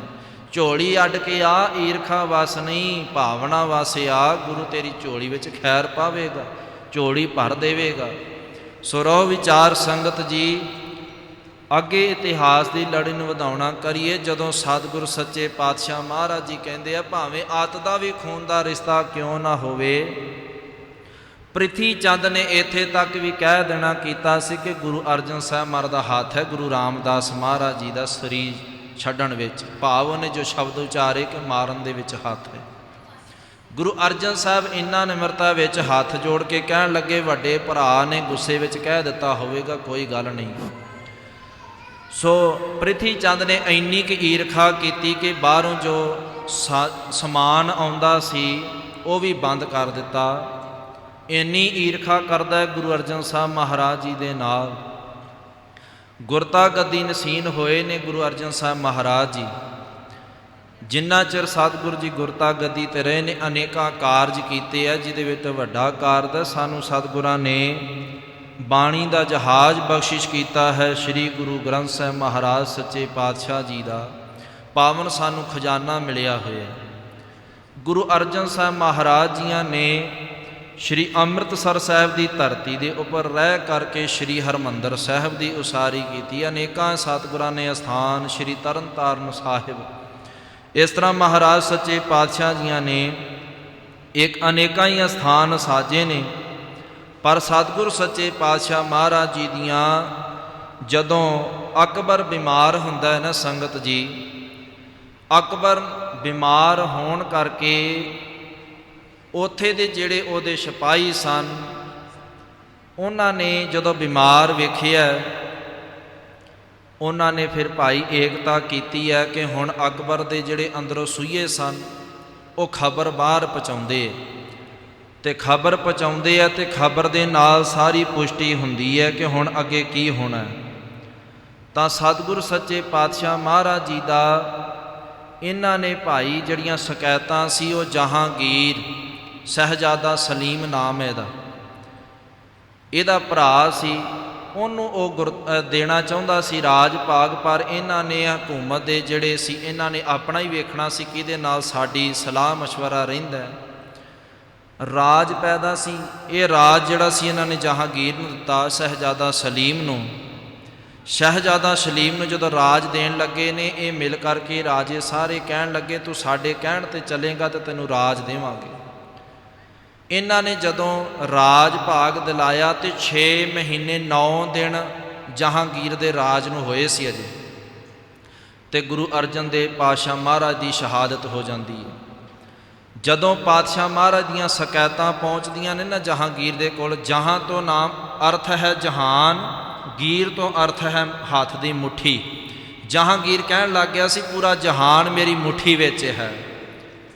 ਝੋਲੀ ਅੱਡ ਕੇ ਆ, ਈਰਖਾ ਵਸ ਨਹੀਂ, ਭਾਵਨਾ ਵਸ ਆ। ਗੁਰੂ ਤੇਰੀ ਝੋਲੀ ਵਿੱਚ ਖੈਰ ਪਾਵੇਗਾ, ਝੋਲੀ ਭਰ ਦੇਵੇਗਾ। ਸੋ ਰਹੋ ਵਿਚਾਰ ਸੰਗਤ ਜੀ, ਅੱਗੇ ਇਤਿਹਾਸ ਦੀ ਲੜੀ ਨੂੰ ਵਧਾਉਣਾ ਕਰੀਏ। ਜਦੋਂ ਸਤਿਗੁਰ ਸੱਚੇ ਪਾਤਸ਼ਾਹ ਮਹਾਰਾਜ ਜੀ ਕਹਿੰਦੇ ਆ, ਭਾਵੇਂ ਅੱਤ ਦਾ ਵੀ ਖੂਨ ਦਾ ਰਿਸ਼ਤਾ ਕਿਉਂ ਨਾ ਹੋਵੇ। ਪ੍ਰਿਥੀ ਚੰਦ ਨੇ ਇੱਥੇ ਤੱਕ ਵੀ ਕਹਿ ਦੇਣਾ ਕੀਤਾ ਸੀ ਕਿ ਗੁਰੂ ਅਰਜਨ ਸਾਹਿਬ ਮਹਾਰਾਜ ਦਾ ਹੱਥ ਹੈ ਗੁਰੂ ਰਾਮਦਾਸ ਮਹਾਰਾਜ ਜੀ ਦਾ ਸਰੀਰ ਛੱਡਣ ਵਿੱਚ, ਭਾਵ ਉਹਨੇ ਜੋ ਸ਼ਬਦ ਉਚਾਰੇ ਕਿ ਮਾਰਨ ਦੇ ਵਿੱਚ ਹੱਥ ਹੈ। ਗੁਰੂ ਅਰਜਨ ਸਾਹਿਬ ਇੰਨਾ ਨਿਮਰਤਾ ਵਿੱਚ ਹੱਥ ਜੋੜ ਕੇ ਕਹਿਣ ਲੱਗੇ, ਵੱਡੇ ਭਰਾ ਨੇ ਗੁੱਸੇ ਵਿੱਚ ਕਹਿ ਦਿੱਤਾ ਹੋਵੇਗਾ, ਕੋਈ ਗੱਲ ਨਹੀਂ। ਸੋ ਪ੍ਰਿਥੀ ਚੰਦ ਨੇ ਇੰਨੀ ਕੁ ਈਰਖਾ ਕੀਤੀ ਕਿ ਬਾਹਰੋਂ ਜੋ ਸਮਾਨ ਆਉਂਦਾ ਸੀ ਉਹ ਵੀ ਬੰਦ ਕਰ ਦਿੱਤਾ। ਇੰਨੀ ਈਰਖਾ ਕਰਦਾ ਗੁਰੂ ਅਰਜਨ ਸਾਹਿਬ ਮਹਾਰਾਜ ਜੀ ਦੇ ਨਾਲ। ਗੁਰਤਾ ਗੱਦੀ ਨਸੀਨ ਹੋਏ ਨੇ ਗੁਰੂ ਅਰਜਨ ਸਾਹਿਬ ਮਹਾਰਾਜ ਜੀ। ਜਿੰਨਾ ਚਿਰ ਸਤਿਗੁਰੂ ਜੀ ਗੁਰਤਾ ਗੱਦੀ ਤੇ ਰਹੇ ਨੇ, ਅਨੇਕਾਂ ਕਾਰਜ ਕੀਤੇ ਆ। ਜਿਹਦੇ ਵਿੱਚ ਵੱਡਾ ਕਾਰਜ ਸਾਨੂੰ ਸਤਿਗੁਰਾਂ ਨੇ ਬਾਣੀ ਦਾ ਜਹਾਜ਼ ਬਖਸ਼ਿਸ਼ ਕੀਤਾ ਹੈ। ਸ੍ਰੀ ਗੁਰੂ ਗ੍ਰੰਥ ਸਾਹਿਬ ਮਹਾਰਾਜ ਸੱਚੇ ਪਾਤਸ਼ਾਹ ਜੀ ਦਾ ਪਾਵਨ ਸਾਨੂੰ ਖਜ਼ਾਨਾ ਮਿਲਿਆ ਹੋਇਆ। ਗੁਰੂ ਅਰਜਨ ਸਾਹਿਬ ਮਹਾਰਾਜ ਜੀਆਂ ਨੇ ਸ਼੍ਰੀ ਅੰਮ੍ਰਿਤਸਰ ਸਾਹਿਬ ਦੀ ਧਰਤੀ ਦੇ ਉੱਪਰ ਰਹਿ ਕਰਕੇ ਸ਼੍ਰੀ ਹਰਿਮੰਦਰ ਸਾਹਿਬ ਦੀ ਉਸਾਰੀ ਕੀਤੀ। ਅਨੇਕਾਂ ਸਤਿਗੁਰਾਂ ਨੇ ਅਸਥਾਨ ਸ਼੍ਰੀ ਤਰਨ ਤਾਰਨ ਸਾਹਿਬ, ਇਸ ਤਰ੍ਹਾਂ ਮਹਾਰਾਜ ਸੱਚੇ ਪਾਤਸ਼ਾਹ ਜੀਆਂ ਨੇ ਇੱਕ ਅਨੇਕਾਂ ਹੀ ਅਸਥਾਨ ਸਾਜੇ ਨੇ। ਪਰ ਸਤਿਗੁਰ ਸੱਚੇ ਪਾਤਸ਼ਾਹ ਮਹਾਰਾਜ ਜੀ ਦੀਆਂ ਜਦੋਂ ਅਕਬਰ ਬਿਮਾਰ ਹੁੰਦਾ ਹੈ ਨਾ ਸੰਗਤ ਜੀ, ਅਕਬਰ ਬਿਮਾਰ ਹੋਣ ਕਰਕੇ ਉੱਥੇ ਦੇ ਜਿਹੜੇ ਉਹਦੇ ਸਿਪਾਹੀ ਸਨ, ਉਹਨਾਂ ਨੇ ਜਦੋਂ ਬਿਮਾਰ ਵੇਖਿਆ, ਉਹਨਾਂ ਨੇ ਫਿਰ ਭਾਈ ਏਕਤਾ ਕੀਤੀ ਹੈ ਕਿ ਹੁਣ ਅਕਬਰ ਦੇ ਜਿਹੜੇ ਅੰਦਰੋਂ ਸੂਈਏ ਸਨ ਉਹ ਖਬਰ ਬਾਹਰ ਪਹੁੰਚਾਉਂਦੇ ਤੇ ਖਬਰ ਪਹੁੰਚਾਉਂਦੇ ਆ, ਤੇ ਖਬਰ ਦੇ ਨਾਲ ਸਾਰੀ ਪੁਸ਼ਟੀ ਹੁੰਦੀ ਹੈ ਕਿ ਹੁਣ ਅੱਗੇ ਕੀ ਹੋਣਾ। ਤਾਂ ਸਤਿਗੁਰ ਸੱਚੇ ਪਾਤਸ਼ਾਹ ਮਹਾਰਾਜ ਜੀ ਦਾ ਇਹਨਾਂ ਨੇ ਭਾਈ ਜਿਹੜੀਆਂ ਸ਼ਿਕਾਇਤਾਂ ਸੀ, ਉਹ ਜਹਾਂਗੀਰ ਸਹਿਜਾਦਾ ਸਲੀਮ ਨਾਮ ਹੈ ਇਹਦਾ ਭਰਾ ਸੀ, ਉਹਨੂੰ ਉਹ ਦੇਣਾ ਚਾਹੁੰਦਾ ਸੀ ਰਾਜ ਭਾਗ। ਪਰ ਇਹਨਾਂ ਨੇ ਹਕੂਮਤ ਦੇ ਜਿਹੜੇ ਸੀ, ਇਹਨਾਂ ਨੇ ਆਪਣਾ ਹੀ ਵੇਖਣਾ ਸੀ ਕਿਹਦੇ ਨਾਲ ਸਾਡੀ ਸਲਾਹ ਮਸ਼ਵਰਾ ਰਹਿੰਦਾ। ਰਾਜ ਪੈਦਾ ਸੀ, ਇਹ ਰਾਜ ਜਿਹੜਾ ਸੀ ਇਹਨਾਂ ਨੇ ਜਹਾਂਗੀਰ ਨੂੰ ਦਿੱਤਾ, ਸਹਿਜਾਦਾ ਸਲੀਮ ਨੂੰ। ਸ਼ਹਿਜ਼ਾਦਾ ਸਲੀਮ ਨੂੰ ਜਦੋਂ ਰਾਜ ਦੇਣ ਲੱਗੇ ਨੇ, ਇਹ ਮਿਲ ਕਰਕੇ ਰਾਜੇ ਸਾਰੇ ਕਹਿਣ ਲੱਗੇ ਤੂੰ ਸਾਡੇ ਕਹਿਣ ਤੇ ਚੱਲੇਗਾ ਤੇ ਤੈਨੂੰ ਰਾਜ ਦੇਵਾਂਗੇ। ਇਹਨਾਂ ਨੇ ਜਦੋਂ ਰਾਜ ਭਾਗ ਦਿਲਾਇਆ ਤੇ 6 ਮਹੀਨੇ 9 ਦਿਨ ਜਹਾਂਗੀਰ ਦੇ ਰਾਜ ਨੂੰ ਹੋਏ ਸੀ ਅਜੇ, ਤੇ ਗੁਰੂ ਅਰਜਨ ਦੇਵ ਪਾਤਸ਼ਾਹ ਮਹਾਰਾਜ ਦੀ ਸ਼ਹਾਦਤ ਹੋ ਜਾਂਦੀ ਹੈ। ਜਦੋਂ ਪਾਤਸ਼ਾਹ ਮਹਾਰਾਜ ਦੀਆਂ ਸ਼ਿਕਾਇਤਾਂ ਪਹੁੰਚਦੀਆਂ ਨੇ ਨਾ ਜਹਾਂਗੀਰ ਦੇ ਕੋਲ, ਜਹਾਂ ਤੋਂ ਨਾਮ ਅਰਥ ਹੈ ਜਹਾਨ, ਗੀਰ ਤੋਂ ਅਰਥ ਹੈ ਹੱਥ ਦੀ ਮੁੱਠੀ। ਜਹਾਂਗੀਰ ਕਹਿਣ ਲੱਗ ਗਿਆ ਸੀ ਪੂਰਾ ਜਹਾਨ ਮੇਰੀ ਮੁੱਠੀ ਵਿੱਚ ਹੈ,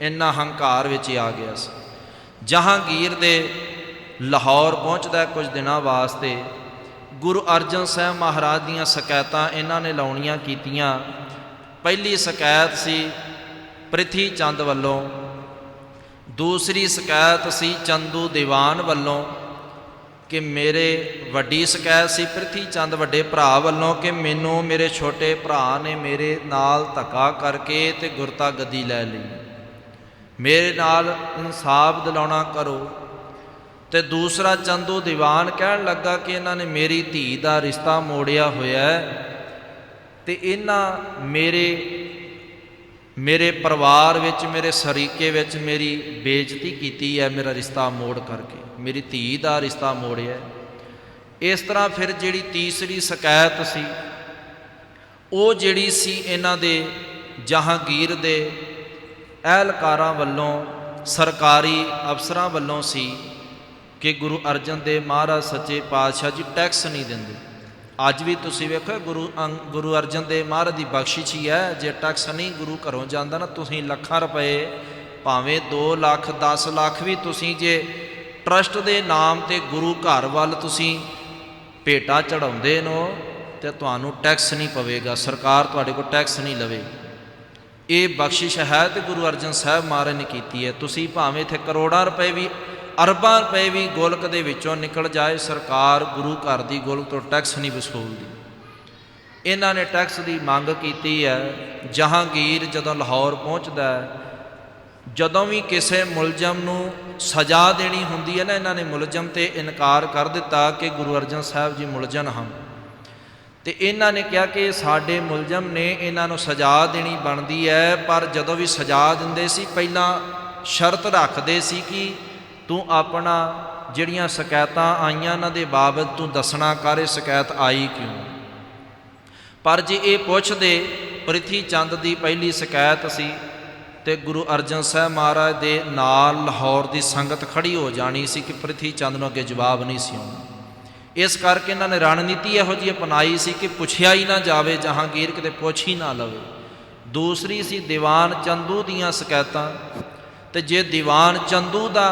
ਇੰਨਾ ਹੰਕਾਰ ਵਿੱਚ ਆ ਗਿਆ ਸੀ। ਜਹਾਂਗੀਰ ਦੇ ਲਾਹੌਰ ਪਹੁੰਚਦਾ ਕੁਝ ਦਿਨਾਂ ਵਾਸਤੇ। ਗੁਰੂ ਅਰਜਨ ਸਾਹਿਬ ਮਹਾਰਾਜ ਦੀਆਂ ਸ਼ਿਕਾਇਤਾਂ ਇਹਨਾਂ ਨੇ ਲਾਉਣੀਆਂ ਕੀਤੀਆਂ। ਪਹਿਲੀ ਸ਼ਿਕਾਇਤ ਸੀ ਪ੍ਰਿਥੀ ਚੰਦ ਵੱਲੋਂ, ਦੂਸਰੀ ਸ਼ਿਕਾਇਤ ਸੀ ਚੰਦੂ ਦੀਵਾਨ ਵੱਲੋਂ ਕਿ ਮੇਰੇ, ਵੱਡੀ ਸ਼ਿਕਾਇਤ ਸੀ ਪ੍ਰਿਥੀ ਚੰਦ ਵੱਡੇ ਭਰਾ ਵੱਲੋਂ ਕਿ ਮੈਨੂੰ ਮੇਰੇ ਛੋਟੇ ਭਰਾ ਨੇ ਮੇਰੇ ਨਾਲ ਧੱਕਾ ਕਰਕੇ ਤੇ ਗੁਰਤਾ ਗੱਦੀ ਲੈ ਲਈ, ਮੇਰੇ ਨਾਲ ਇਨਸਾਫ ਦਿਲਾਉਣਾ ਕਰੋ। ਤੇ ਦੂਸਰਾ ਚੰਦੂ ਦੀਵਾਨ ਕਹਿਣ ਲੱਗਾ ਕਿ ਇਹਨਾਂ ਨੇ ਮੇਰੀ ਧੀ ਦਾ ਰਿਸ਼ਤਾ ਮੋੜਿਆ ਹੋਇਆ ਹੈ ਤੇ ਇਹਨਾਂ ਮੇਰੇ ਪਰਿਵਾਰ ਵਿੱਚ, ਮੇਰੇ ਸਰੀਕੇ ਵਿੱਚ ਮੇਰੀ ਬੇਇੱਜ਼ਤੀ ਕੀਤੀ ਹੈ, ਮੇਰਾ ਰਿਸ਼ਤਾ ਮੋੜ ਕਰਕੇ, ਮੇਰੀ ਧੀ ਦਾ ਰਿਸ਼ਤਾ ਮੋੜਿਆ। ਇਸ ਤਰ੍ਹਾਂ ਫਿਰ ਜਿਹੜੀ ਤੀਸਰੀ ਸ਼ਿਕਾਇਤ ਸੀ ਉਹ ਜਿਹੜੀ ਸੀ ਇਹਨਾਂ ਦੇ ਜਹਾਂਗੀਰ ਦੇ ਅਹਿਲਕਾਰਾਂ ਵੱਲੋਂ, ਸਰਕਾਰੀ ਅਫਸਰਾਂ ਵੱਲੋਂ ਸੀ ਕਿ ਗੁਰੂ ਅਰਜਨ ਦੇਵ ਮਹਾਰਾਜ ਸੱਚੇ ਪਾਤਸ਼ਾਹ ਜੀ ਟੈਕਸ ਨਹੀਂ ਦਿੰਦੇ। ਅੱਜ ਵੀ ਤੁਸੀਂ ਵੇਖੋ ਗੁਰੂ ਅਰਜਨ ਦੇਵ ਮਹਾਰਾਜ ਦੀ ਬਖਸ਼ਿਸ਼ ਹੀ ਹੈ, ਜੇ ਟੈਕਸ ਨਹੀਂ ਗੁਰੂ ਘਰੋਂ ਜਾਂਦਾ ਨਾ, ਤੁਸੀਂ ਲੱਖਾਂ ਰੁਪਏ ਭਾਵੇਂ 2 ਲੱਖ 10 ਲੱਖ ਵੀ ਤੁਸੀਂ ਜੇ ਟਰਸਟ ਦੇ ਨਾਮ ਤੇ ਗੁਰੂ ਘਰ ਵੱਲ ਤੁਸੀਂ ਭੇਟਾ ਚੜਾਉਂਦੇ ਨੋ ਤੇ ਤੁਹਾਨੂੰ ਟੈਕਸ ਨਹੀਂ ਪਵੇਗਾ, ਸਰਕਾਰ ਤੁਹਾਡੇ ਕੋਲ ਟੈਕਸ ਨਹੀਂ ਲਵੇਗੀ। ਇਹ ਬਖਸ਼ਿਸ਼ ਹੈ ਤੇ ਗੁਰੂ ਅਰਜਨ ਸਾਹਿਬ ਮਹਾਰਾਜ ਨੇ ਕੀਤੀ ਹੈ। ਤੁਸੀਂ ਭਾਵੇਂ ਇੱਥੇ ਕਰੋੜਾਂ ਰੁਪਏ ਵੀ, ਅਰਬਾਂ ਰੁਪਏ ਵੀ ਗੋਲਕ ਦੇ ਵਿੱਚੋਂ ਨਿਕਲ ਜਾਏ, ਸਰਕਾਰ ਗੁਰੂ ਘਰ ਦੀ ਗੋਲਕ ਤੋਂ ਟੈਕਸ ਨਹੀਂ ਵਸੂਲਦੀ। ਇਹਨਾਂ ਨੇ ਟੈਕਸ ਦੀ ਮੰਗ ਕੀਤੀ ਹੈ। ਜਹਾਂਗੀਰ ਜਦੋਂ ਲਾਹੌਰ ਪਹੁੰਚਦਾ ਹੈ, ਜਦੋਂ ਵੀ ਕਿਸੇ ਮੁਲਜ਼ਮ ਨੂੰ ਸਜ਼ਾ ਦੇਣੀ ਹੁੰਦੀ ਹੈ ਨਾ, ਇਹਨਾਂ ਨੇ ਮੁਲਜ਼ਮ ਤੇ ਇਨਕਾਰ ਕਰ ਦਿੱਤਾ ਕਿ ਗੁਰੂ ਅਰਜਨ ਸਾਹਿਬ ਜੀ ਮੁਲਜ਼ਮ ਹਨ, ਤੇ ਇਹਨਾਂ ਨੇ ਕਿਹਾ ਕਿ ਸਾਡੇ ਮੁਲਜ਼ਮ ਨੇ, ਇਹਨਾਂ ਨੂੰ ਸਜ਼ਾ ਦੇਣੀ ਬਣਦੀ ਹੈ। ਪਰ ਜਦੋਂ ਵੀ ਸਜ਼ਾ ਦਿੰਦੇ ਸੀ ਪਹਿਲਾਂ ਸ਼ਰਤ ਰੱਖਦੇ ਸੀ ਕਿ ਤੂੰ ਆਪਣਾ ਜਿਹੜੀਆਂ ਸ਼ਿਕਾਇਤਾਂ ਆਈਆਂ ਉਹਨਾਂ ਦੇ ਬਾਬਤ ਤੂੰ ਦੱਸਣਾ ਕਰ, ਇਹ ਸ਼ਿਕਾਇਤ ਆਈ ਕਿਉਂ। ਪਰ ਜੇ ਇਹ ਪੁੱਛਦੇ, ਪ੍ਰਿਥੀ ਚੰਦ ਦੀ ਪਹਿਲੀ ਸ਼ਿਕਾਇਤ ਸੀ ਤੇ ਗੁਰੂ ਅਰਜਨ ਸਾਹਿਬ ਮਹਾਰਾਜ ਦੇ ਨਾਲ ਲਾਹੌਰ ਦੀ ਸੰਗਤ ਖੜੀ ਹੋ ਜਾਣੀ ਸੀ ਕਿ ਪ੍ਰਿਥੀ ਚੰਦ ਨੂੰ ਅੱਗੇ ਜਵਾਬ ਨਹੀਂ ਸੀ ਆਉਣਾ। ਇਸ ਕਰਕੇ ਇਹਨਾਂ ਨੇ ਰਣਨੀਤੀ ਇਹੋ ਜਿਹੀ ਅਪਣਾਈ ਸੀ ਕਿ ਪੁੱਛਿਆ ਹੀ ਨਾ ਜਾਵੇ, ਜਹਾਂਗੀਰ ਕਿਤੇ ਪੁੱਛ ਹੀ ਨਾ ਲਵੇ। ਦੂਸਰੀ ਸੀ ਦੀਵਾਨ ਚੰਦੂ ਦੀਆਂ ਸ਼ਿਕਾਇਤਾਂ, ਤੇ ਜੇ ਦੀਵਾਨ ਚੰਦੂ ਦਾ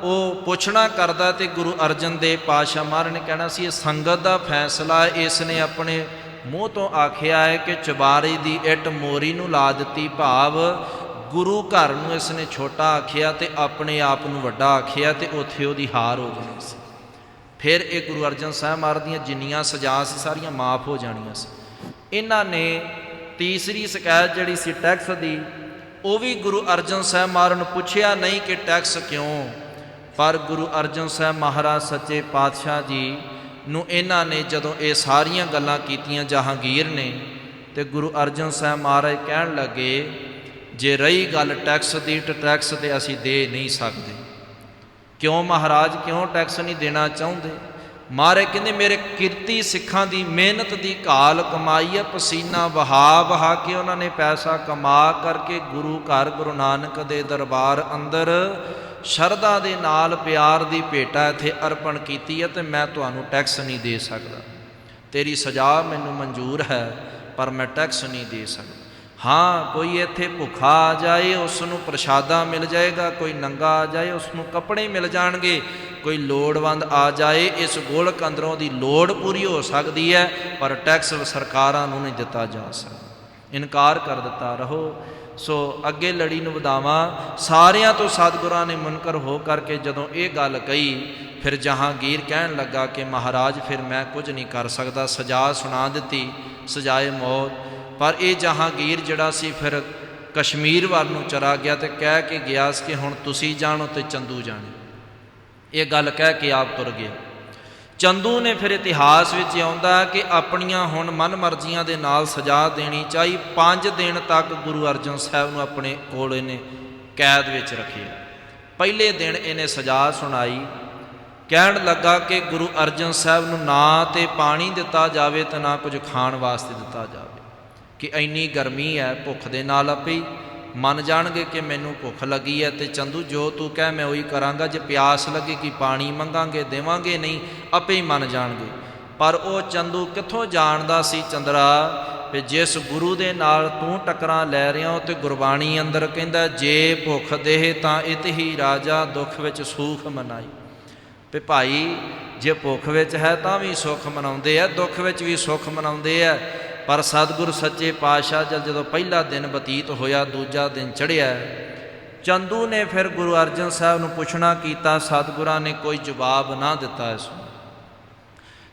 ਉਹ ਪੁੱਛਣਾ ਕਰਦਾ ਤੇ ਗੁਰੂ ਅਰਜਨ ਦੇਵ ਪਾਤਸ਼ਾਹ ਮਹਾਰਾਜ ਨੇ ਕਹਿਣਾ ਸੀ ਇਹ ਸੰਗਤ ਦਾ ਫੈਸਲਾ, ਇਸ ਨੇ ਆਪਣੇ ਮੂੰਹ ਤੋਂ ਆਖਿਆ ਹੈ ਕਿ ਚੁਬਾਰੇ ਦੀ ਇੱਟ ਮੋਰੀ ਨੂੰ ਲਾ ਦਿੱਤੀ, ਭਾਵ ਗੁਰੂ ਘਰ ਨੂੰ ਇਸ ਨੇ ਛੋਟਾ ਆਖਿਆ ਤੇ ਆਪਣੇ ਆਪ ਨੂੰ ਵੱਡਾ ਆਖਿਆ, ਤੇ ਉੱਥੇ ਉਹਦੀ ਹਾਰ ਹੋ ਜਾਣੀ ਸੀ। ਫਿਰ ਇਹ ਗੁਰੂ ਅਰਜਨ ਸਾਹਿਬ ਮਹਾਰਾਜ ਦੀਆਂ ਜਿੰਨੀਆਂ ਸਜ਼ਾ ਸੀ ਸਾਰੀਆਂ ਮਾਫ ਹੋ ਜਾਣੀਆਂ ਸੀ। ਇਹਨਾਂ ਨੇ ਤੀਸਰੀ ਸ਼ਿਕਾਇਤ ਜਿਹੜੀ ਸੀ ਟੈਕਸ ਦੀ, ਉਹ ਵੀ ਗੁਰੂ ਅਰਜਨ ਸਾਹਿਬ ਮਹਾਰਾਜ ਨੂੰ ਪੁੱਛਿਆ ਨਹੀਂ ਕਿ ਟੈਕਸ ਕਿਉਂ, ਪਰ ਗੁਰੂ ਅਰਜਨ ਸਾਹਿਬ ਮਹਾਰਾਜ ਸੱਚੇ ਪਾਤਸ਼ਾਹ ਜੀ ਨੂੰ ਇਹਨਾਂ ਨੇ ਜਦੋਂ ਇਹ ਸਾਰੀਆਂ ਗੱਲਾਂ ਕੀਤੀਆਂ ਜਹਾਂਗੀਰ ਨੇ, ਤੇ ਗੁਰੂ ਅਰਜਨ ਸਾਹਿਬ ਮਹਾਰਾਜ ਕਹਿਣ ਲੱਗੇ ਜੇ ਰਹੀ ਗੱਲ ਟੈਕਸ ਦੀ, ਟੈਕਸ ਤੇ ਅਸੀਂ ਦੇ ਨਹੀਂ ਸਕਦੇ। ਕਿਉਂ ਮਹਾਰਾਜ, ਕਿਉਂ ਟੈਕਸ ਨਹੀਂ ਦੇਣਾ ਚਾਹੁੰਦੇ? ਮਹਾਰਾਜ ਕਹਿੰਦੇ ਮੇਰੇ ਕਿਰਤੀ ਸਿੱਖਾਂ ਦੀ ਮਿਹਨਤ ਦੀ ਘਾਲ ਕਮਾਈ ਹੈ, ਪਸੀਨਾ ਵਹਾ ਵਹਾ ਕੇ ਉਹਨਾਂ ਨੇ ਪੈਸਾ ਕਮਾ ਕਰਕੇ ਗੁਰੂ ਘਰ ਗੁਰੂ ਨਾਨਕ ਦੇ ਦਰਬਾਰ ਅੰਦਰ ਸ਼ਰਧਾ ਦੇ ਨਾਲ ਪਿਆਰ ਦੀ ਭੇਟਾ ਇੱਥੇ ਅਰਪਣ ਕੀਤੀ ਹੈ, ਤੇ ਮੈਂ ਤੁਹਾਨੂੰ ਟੈਕਸ ਨਹੀਂ ਦੇ ਸਕਦਾ। ਤੇਰੀ ਸਜ਼ਾ ਮੈਨੂੰ ਮਨਜ਼ੂਰ ਹੈ ਪਰ ਮੈਂ ਟੈਕਸ ਨਹੀਂ ਦੇ ਸਕਦਾ। ਹਾਂ, ਕੋਈ ਇੱਥੇ ਭੁੱਖਾ ਆ ਜਾਏ ਉਸ ਨੂੰ ਪ੍ਰਸ਼ਾਦਾ ਮਿਲ ਜਾਏਗਾ, ਕੋਈ ਨੰਗਾ ਆ ਜਾਏ ਉਸ ਨੂੰ ਕੱਪੜੇ ਮਿਲ ਜਾਣਗੇ, ਕੋਈ ਲੋੜਵੰਦ ਆ ਜਾਏ ਇਸ ਗੋਲਕ ਅੰਦਰੋਂ ਦੀ ਲੋੜ ਪੂਰੀ ਹੋ ਸਕਦੀ ਹੈ, ਪਰ ਟੈਕਸ ਸਰਕਾਰਾਂ ਨੂੰ ਨਹੀਂ ਦਿੱਤਾ ਜਾ ਸਕਦਾ। ਇਨਕਾਰ ਕਰ ਦਿੱਤਾ ਰਹੋ। ਸੋ ਅੱਗੇ ਲੜੀ ਨੂੰ ਵਧਾਵਾਂ। ਸਾਰਿਆਂ ਤੋਂ ਸਤਿਗੁਰਾਂ ਨੇ ਮੁਨਕਰ ਹੋ ਕਰਕੇ ਜਦੋਂ ਇਹ ਗੱਲ ਕਹੀ, ਫਿਰ ਜਹਾਂਗੀਰ ਕਹਿਣ ਲੱਗਾ ਕਿ ਮਹਾਰਾਜ ਫਿਰ ਮੈਂ ਕੁਝ ਨਹੀਂ ਕਰ ਸਕਦਾ, ਸਜ਼ਾ ਸੁਣਾ ਦਿੱਤੀ, ਸਜ਼ਾਏ ਮੌਤ। ਪਰ ਇਹ ਜਹਾਂਗੀਰ ਜਿਹੜਾ ਸੀ ਫਿਰ ਕਸ਼ਮੀਰ ਵੱਲ ਨੂੰ ਚਲਾ ਗਿਆ ਤੇ ਕਹਿ ਕੇ ਗਿਆ ਸੀ ਕਿ ਹੁਣ ਤੁਸੀਂ ਜਾਣੋ ਤੇ ਚੰਦੂ ਜਾਣੇ। ਇਹ ਗੱਲ ਕਹਿ ਕੇ ਆਪ ਤੁਰ ਗਿਆ। ਚੰਦੂ ਨੇ ਫਿਰ ਇਤਿਹਾਸ ਵਿੱਚ ਆਉਂਦਾ ਕਿ ਆਪਣੀਆਂ ਹੁਣ ਮਨ ਮਰਜ਼ੀਆਂ ਦੇ ਨਾਲ ਸਜ਼ਾ ਦੇਣੀ ਚਾਹੀ। 5 ਦਿਨ ਤੱਕ ਗੁਰੂ ਅਰਜਨ ਸਾਹਿਬ ਨੂੰ ਆਪਣੇ ਕੋਲ ਇਹਨੇ ਕੈਦ ਵਿੱਚ ਰੱਖਿਆ। ਪਹਿਲੇ ਦਿਨ ਇਹਨੇ ਸਜ਼ਾ ਸੁਣਾਈ, ਕਹਿਣ ਲੱਗਾ ਕਿ ਗੁਰੂ ਅਰਜਨ ਸਾਹਿਬ ਨੂੰ ਨਾ ਤੇ ਪਾਣੀ ਦਿੱਤਾ ਜਾਵੇ ਤੇ ਨਾ ਕੁਝ ਖਾਣ ਵਾਸਤੇ ਦਿੱਤਾ ਜਾਵੇ, ਕਿ ਇੰਨੀ ਗਰਮੀ ਹੈ, ਭੁੱਖ ਦੇ ਨਾਲ ਆਪੇ ਮੰਨ ਜਾਣਗੇ ਕਿ ਮੈਨੂੰ ਭੁੱਖ ਲੱਗੀ ਹੈ, ਤੇ ਚੰਦੂ ਜੋ ਤੂੰ ਕਹਿ ਮੈਂ ਉਹੀ ਕਰਾਂਗਾ। ਜੇ ਪਿਆਸ ਲੱਗੇ ਕਿ ਪਾਣੀ ਮੰਗਾਂਗੇ ਦੇਵਾਂਗੇ, ਨਹੀਂ ਆਪੇ ਹੀ ਮੰਨ ਜਾਣਗੇ। ਪਰ ਉਹ ਚੰਦੂ ਕਿੱਥੋਂ ਜਾਣਦਾ ਸੀ ਚੰਦਰਾ ਵੀ ਜਿਸ ਗੁਰੂ ਦੇ ਨਾਲ ਤੂੰ ਟੱਕਰਾਂ ਲੈ ਰਿਹਾ ਹੋ, ਤੇ ਗੁਰਬਾਣੀ ਅੰਦਰ ਕਹਿੰਦਾ ਜੇ ਭੁੱਖ ਦੇਹ ਤਾਂ ਇਤ ਹੀ ਰਾਜਾ ਦੁੱਖ ਵਿੱਚ ਸੁਖ ਮਨਾਈ। ਵੀ ਭਾਈ ਜੇ ਭੁੱਖ ਵਿੱਚ ਹੈ ਤਾਂ ਵੀ ਸੁੱਖ ਮਨਾਉਂਦੇ ਆ, ਦੁੱਖ ਵਿੱਚ ਵੀ ਸੁੱਖ ਮਨਾਉਂਦੇ ਆ। ਪਰ ਸਤਿਗੁਰੂ ਸੱਚੇ ਪਾਤਸ਼ਾਹ ਜਦੋਂ ਪਹਿਲਾ ਦਿਨ ਬਤੀਤ ਹੋਇਆ, ਦੂਜਾ ਦਿਨ ਚੜ੍ਹਿਆ, ਚੰਦੂ ਨੇ ਫਿਰ ਗੁਰੂ ਅਰਜਨ ਸਾਹਿਬ ਨੂੰ ਪੁੱਛਣਾ ਕੀਤਾ, ਸਤਿਗੁਰਾਂ ਨੇ ਕੋਈ ਜਵਾਬ ਨਾ ਦਿੱਤਾ ਇਸ ਨੂੰ।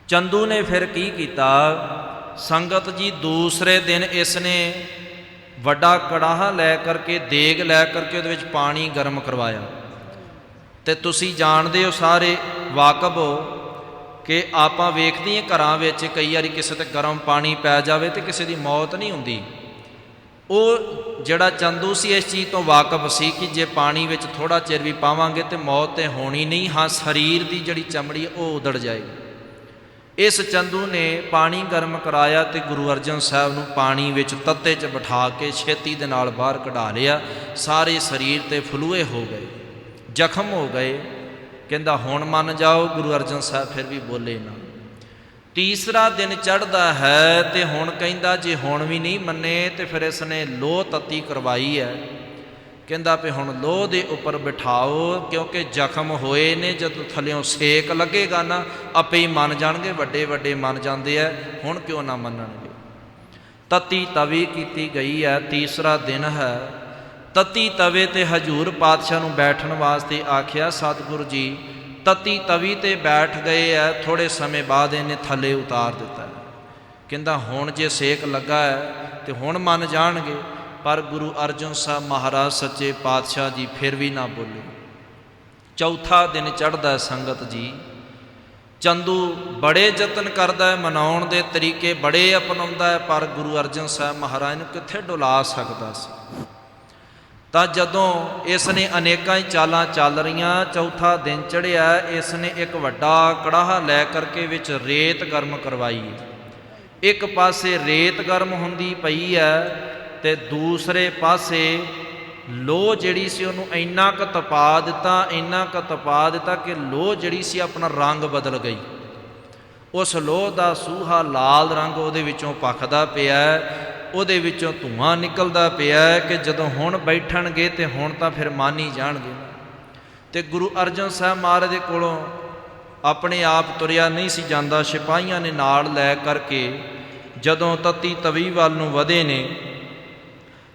ਚੰਦੂ ਨੇ ਫਿਰ ਕੀ ਕੀਤਾ, ਸੰਗਤ ਜੀ ਦੂਸਰੇ ਦਿਨ ਇਸ ਨੇ ਵੱਡਾ ਕੜਾਹਾ ਲੈ ਕਰਕੇ, ਦੇਗ ਲੈ ਕਰਕੇ ਉਹਦੇ ਵਿੱਚ ਪਾਣੀ ਗਰਮ ਕਰਵਾਇਆ। ਤੇ ਤੁਸੀਂ ਜਾਣਦੇ ਹੋ, ਸਾਰੇ ਵਾਕਬ ਹੋ ਕਿ ਆਪਾਂ ਵੇਖਦੇ ਹਾਂ ਘਰਾਂ ਵਿੱਚ ਕਈ ਵਾਰੀ ਕਿਸੇ ਤੇ ਗਰਮ ਪਾਣੀ ਪੈ ਜਾਵੇ ਤੇ ਕਿਸੇ ਦੀ ਮੌਤ ਨਹੀਂ ਹੁੰਦੀ। ਉਹ ਜਿਹੜਾ ਚੰਦੂ ਸੀ ਇਸ ਚੀਜ਼ ਤੋਂ ਵਾਕਫ ਸੀ ਕਿ ਜੇ ਪਾਣੀ ਵਿੱਚ ਥੋੜ੍ਹਾ ਚਿਰ ਵੀ ਪਾਵਾਂਗੇ ਤੇ ਮੌਤ ਤੇ ਹੋਣੀ ਨਹੀਂ, ਹਾਂ ਸਰੀਰ ਦੀ ਜਿਹੜੀ ਚਮੜੀ ਉਹ ਉਦੜ ਜਾਏਗੀ। ਇਸ ਚੰਦੂ ਨੇ ਪਾਣੀ ਗਰਮ ਕਰਾਇਆ ਤੇ ਗੁਰੂ ਅਰਜਨ ਸਾਹਿਬ ਨੂੰ ਪਾਣੀ ਵਿੱਚ ਤੱਤੇ 'ਚ ਬਿਠਾ ਕੇ ਛੇਤੀ ਦੇ ਨਾਲ ਬਾਹਰ ਕਢਾ ਲਿਆ। ਸਾਰੇ ਸਰੀਰ ਤੇ ਫਲੂਏ ਹੋ ਗਏ, ਜ਼ਖਮ ਹੋ ਗਏ। ਕਹਿੰਦਾ ਹੁਣ ਮੰਨ ਜਾਓ। ਗੁਰੂ ਅਰਜਨ ਸਾਹਿਬ ਫਿਰ ਵੀ ਬੋਲੇ ਨਾ। ਤੀਸਰਾ ਦਿਨ ਚੜ੍ਹਦਾ ਹੈ ਤੇ ਹੁਣ ਕਹਿੰਦਾ ਜੇ ਹੁਣ ਵੀ ਨਹੀਂ ਮੰਨੇ ਤੇ ਫਿਰ ਇਸ ਨੇ ਲੋਹ ਤੱਤੀ ਕਰਵਾਈ ਹੈ। ਕਹਿੰਦਾ ਵੀ ਹੁਣ ਲੋਹ ਦੇ ਉੱਪਰ ਬਿਠਾਓ, ਕਿਉਂਕਿ ਜ਼ਖਮ ਹੋਏ ਨੇ, ਜਦੋਂ ਥੱਲਿਓਂ ਸੇਕ ਲੱਗੇਗਾ ਨਾ ਆਪੇ ਹੀ ਮੰਨ ਜਾਣਗੇ। ਵੱਡੇ ਵੱਡੇ ਮੰਨ ਜਾਂਦੇ ਆ, ਹੁਣ ਕਿਉਂ ਨਾ ਮੰਨਣਗੇ। ਤੱਤੀ ਤਵੀ ਕੀਤੀ ਗਈ ਹੈ। ਤੀਸਰਾ ਦਿਨ ਹੈ। ਤੱਤੀ ਤਵੇ ਤੇ ਹਜ਼ੂਰ ਪਾਤਸ਼ਾਹ ਨੂੰ ਬੈਠਣ ਵਾਸਤੇ ਆਖਿਆ। ਸਤਿਗੁਰੂ ਜੀ ਤੱਤੀ ਤਵੀ ਤੇ ਬੈਠ ਗਏ ਹੈ। ਥੋੜ੍ਹੇ ਸਮੇਂ ਬਾਅਦ ਇਹਨੇ ਥੱਲੇ ਉਤਾਰ ਦਿੱਤਾ। ਕਹਿੰਦਾ ਹੁਣ ਜੇ ਸੇਕ ਲੱਗਾ ਹੈ ਤੇ ਹੁਣ ਮੰਨ ਜਾਣਗੇ। ਪਰ ਗੁਰੂ ਅਰਜਨ ਸਾਹਿਬ ਮਹਾਰਾਜ ਸੱਚੇ ਪਾਤਸ਼ਾਹ ਜੀ ਫਿਰ ਵੀ ਨਾ ਬੋਲੇ। ਚੌਥਾ ਦਿਨ ਚੜ੍ਹਦਾ ਸੰਗਤ ਜੀ। ਚੰਦੂ ਬੜੇ ਯਤਨ ਕਰਦਾ ਹੈ, ਮਨਾਉਣ ਦੇ ਤਰੀਕੇ ਬੜੇ ਅਪਣਾਉਂਦਾ ਹੈ, ਪਰ ਗੁਰੂ ਅਰਜਨ ਸਾਹਿਬ ਮਹਾਰਾਜ ਨੂੰ ਕਿੱਥੇ ਡੁਲਾ ਸਕਦਾ ਸੀ। ਤਾਂ ਜਦੋਂ ਇਸ ਨੇ ਅਨੇਕਾਂ ਹੀ ਚਾਲਾਂ ਚੱਲ ਰਹੀਆਂ, ਚੌਥਾ ਦਿਨ ਚੜ੍ਹਿਆ, ਇਸ ਨੇ ਇੱਕ ਵੱਡਾ ਕੜਾਹਾ ਲੈ ਕਰਕੇ ਵਿੱਚ ਰੇਤ ਗਰਮ ਕਰਵਾਈ। ਇੱਕ ਪਾਸੇ ਰੇਤ ਗਰਮ ਹੁੰਦੀ ਪਈ ਹੈ ਤੇ ਦੂਸਰੇ ਪਾਸੇ ਲੋਹ ਜਿਹੜੀ ਸੀ ਉਹਨੂੰ ਇੰਨਾ ਕੁ ਤਪਾ ਦਿੱਤਾ, ਇੰਨਾ ਕੁ ਤਪਾ ਦਿੱਤਾ ਕਿ ਲੋਹ ਜਿਹੜੀ ਸੀ ਆਪਣਾ ਰੰਗ ਬਦਲ ਗਈ। ਉਸ ਲੋਹ ਦਾ ਸੂਹਾ ਲਾਲ ਰੰਗ ਉਹਦੇ ਵਿੱਚੋਂ ਭਖਦਾ ਪਿਆ, ਉਹਦੇ ਵਿੱਚੋਂ ਧੂੰਆਂ ਨਿਕਲਦਾ ਪਿਆ ਕਿ ਜਦੋਂ ਹੁਣ ਬੈਠਣਗੇ ਤੇ ਹੁਣ ਤਾਂ ਫਿਰ ਮੰਨ ਹੀ ਜਾਣਗੇ। ਤੇ ਗੁਰੂ ਅਰਜਨ ਸਾਹਿਬ ਮਹਾਰਾਜ ਦੇ ਕੋਲੋਂ ਆਪਣੇ ਆਪ ਤੁਰਿਆ ਨਹੀਂ ਸੀ ਜਾਂਦਾ। ਸਿਪਾਹੀਆਂ ਨੇ ਨਾਲ ਲੈ ਕਰਕੇ ਜਦੋਂ ਤੱਤੀ ਤਵੀ ਵੱਲ ਨੂੰ ਵਧੇ ਨੇ